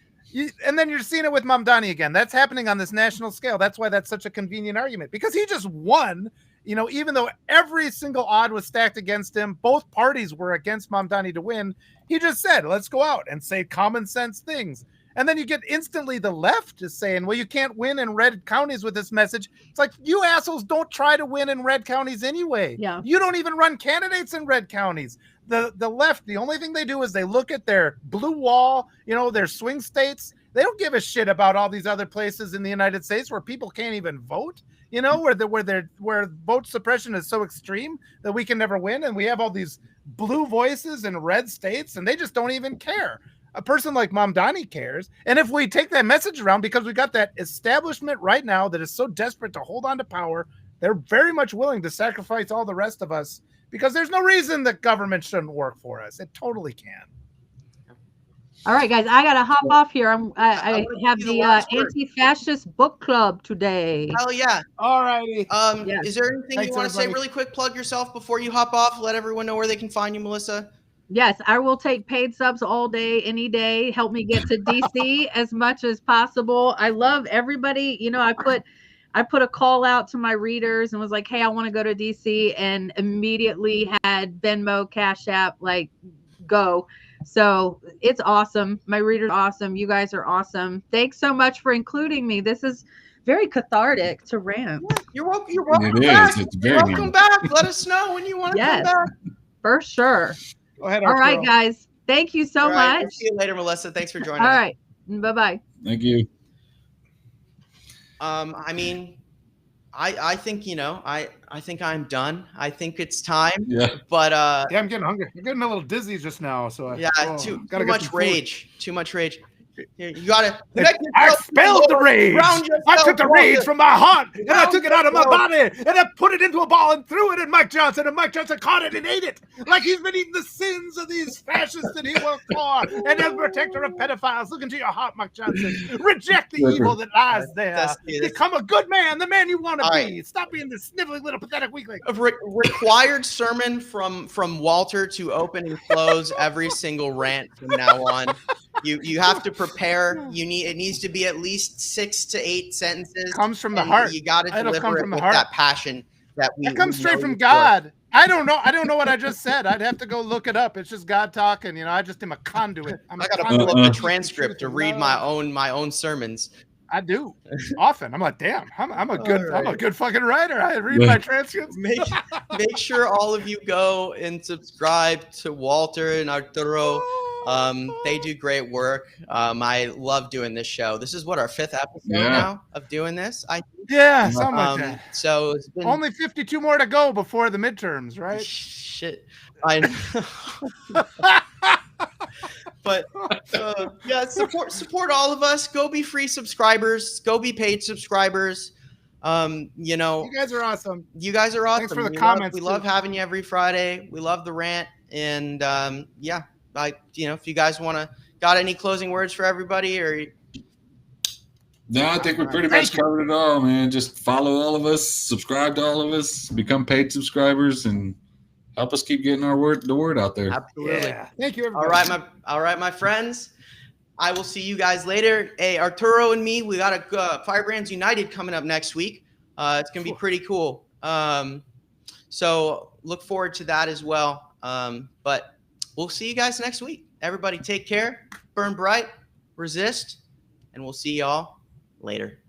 and then you're seeing it with Mamdani again. That's happening on this national scale. That's why that's such a convenient argument, because he just won, you know, even though every single odd was stacked against him, both parties were against Mamdani to win. He just said, let's go out and say common sense things. And then you get instantly the left is saying, well, you can't win in red counties with this message. It's like, you assholes don't try to win in red counties anyway. Yeah. You don't even run candidates in red counties. The left, the only thing they do is they look at their blue wall, you know, their swing states. They don't give a shit about all these other places in the United States where people can't even vote, you know, where vote suppression is so extreme that we can never win. And we have all these blue voices in red states and they just don't even care. a person like Mom Donnie cares. And if we take that message around, because we got that establishment right now that is so desperate to hold on to power, they're very much willing to sacrifice all the rest of us, because there's no reason that government shouldn't work for us. It totally can. All right, guys, I gotta hop off here. I have the anti-fascist book club today. Hell yeah! All righty. Yes. Is there anything you want to say really quick? Plug yourself before you hop off. Let everyone know where they can find you, Melissa. Yes, I will take paid subs all day, any day. Help me get to DC as much as possible. I love everybody. You know, I put a call out to my readers and was like, hey, I want to go to DC, and immediately had Venmo, Cash App, like, go. So it's awesome. My readers are awesome. You guys are awesome. Thanks so much for including me. This is very cathartic to rant. You're welcome. You're welcome back. Welcome back. Let us know when you want to come back. For sure. Go ahead, Arturo. All right, guys. Thank you so much. We'll see you later, Melissa. Thanks for joining us. All right. Bye-bye. Thank you. I mean, I think, you know, I think I'm done. I think it's time. Yeah. But yeah, I'm getting hungry. I'm getting a little dizzy just now. So too much rage. Too much rage. You gotta. I expelled the rage. I took the rage from my heart and I took it out of my body and I put it into a ball and threw it at Mike Johnson, and Mike Johnson caught it and ate it like he's been eating the sins of these fascists that he worked for. And as protector of pedophiles, look into your heart, Mike Johnson. Reject the evil that lies there. Become a good man, the man you want to be. Stop being this sniveling little pathetic weakling. A required sermon from Walter to open and close every single rant from now on. You have to prepare. It needs to be at least 6 to 8 sentences. Comes from the heart. You got to deliver it with that passion that it comes straight from God. I don't know what I just said. I'd have to go look it up. It's just God talking. You know, I just am a conduit. I got to pull up the transcript to read my own sermons. I do often. I'm like, damn, I'm a good fucking writer. I read my transcripts. Make sure all of you go and subscribe to Walter and Arturo. They do great work. I love doing this show. This is what, our 5th episode now of doing this. Something like that. So it's been only 52 more to go before the midterms, right? Shit, I know. But support all of us. Go be free subscribers. Go be paid subscribers. You know, you guys are awesome. You guys are awesome. Thanks for the comments. We love having you every Friday. We love the rant, and if you guys got any closing words for everybody, or no, I think we pretty much covered it all, man. Just follow all of us, subscribe to all of us, become paid subscribers, and help us keep getting the word out there. Absolutely. Yeah. Thank you, everybody. All right, my friends. I will see you guys later. Hey, Arturo and me, we got a Firebrands United coming up next week. It's gonna be pretty cool. So look forward to that as well. But we'll see you guys next week. Everybody take care, burn bright, resist, and we'll see y'all later.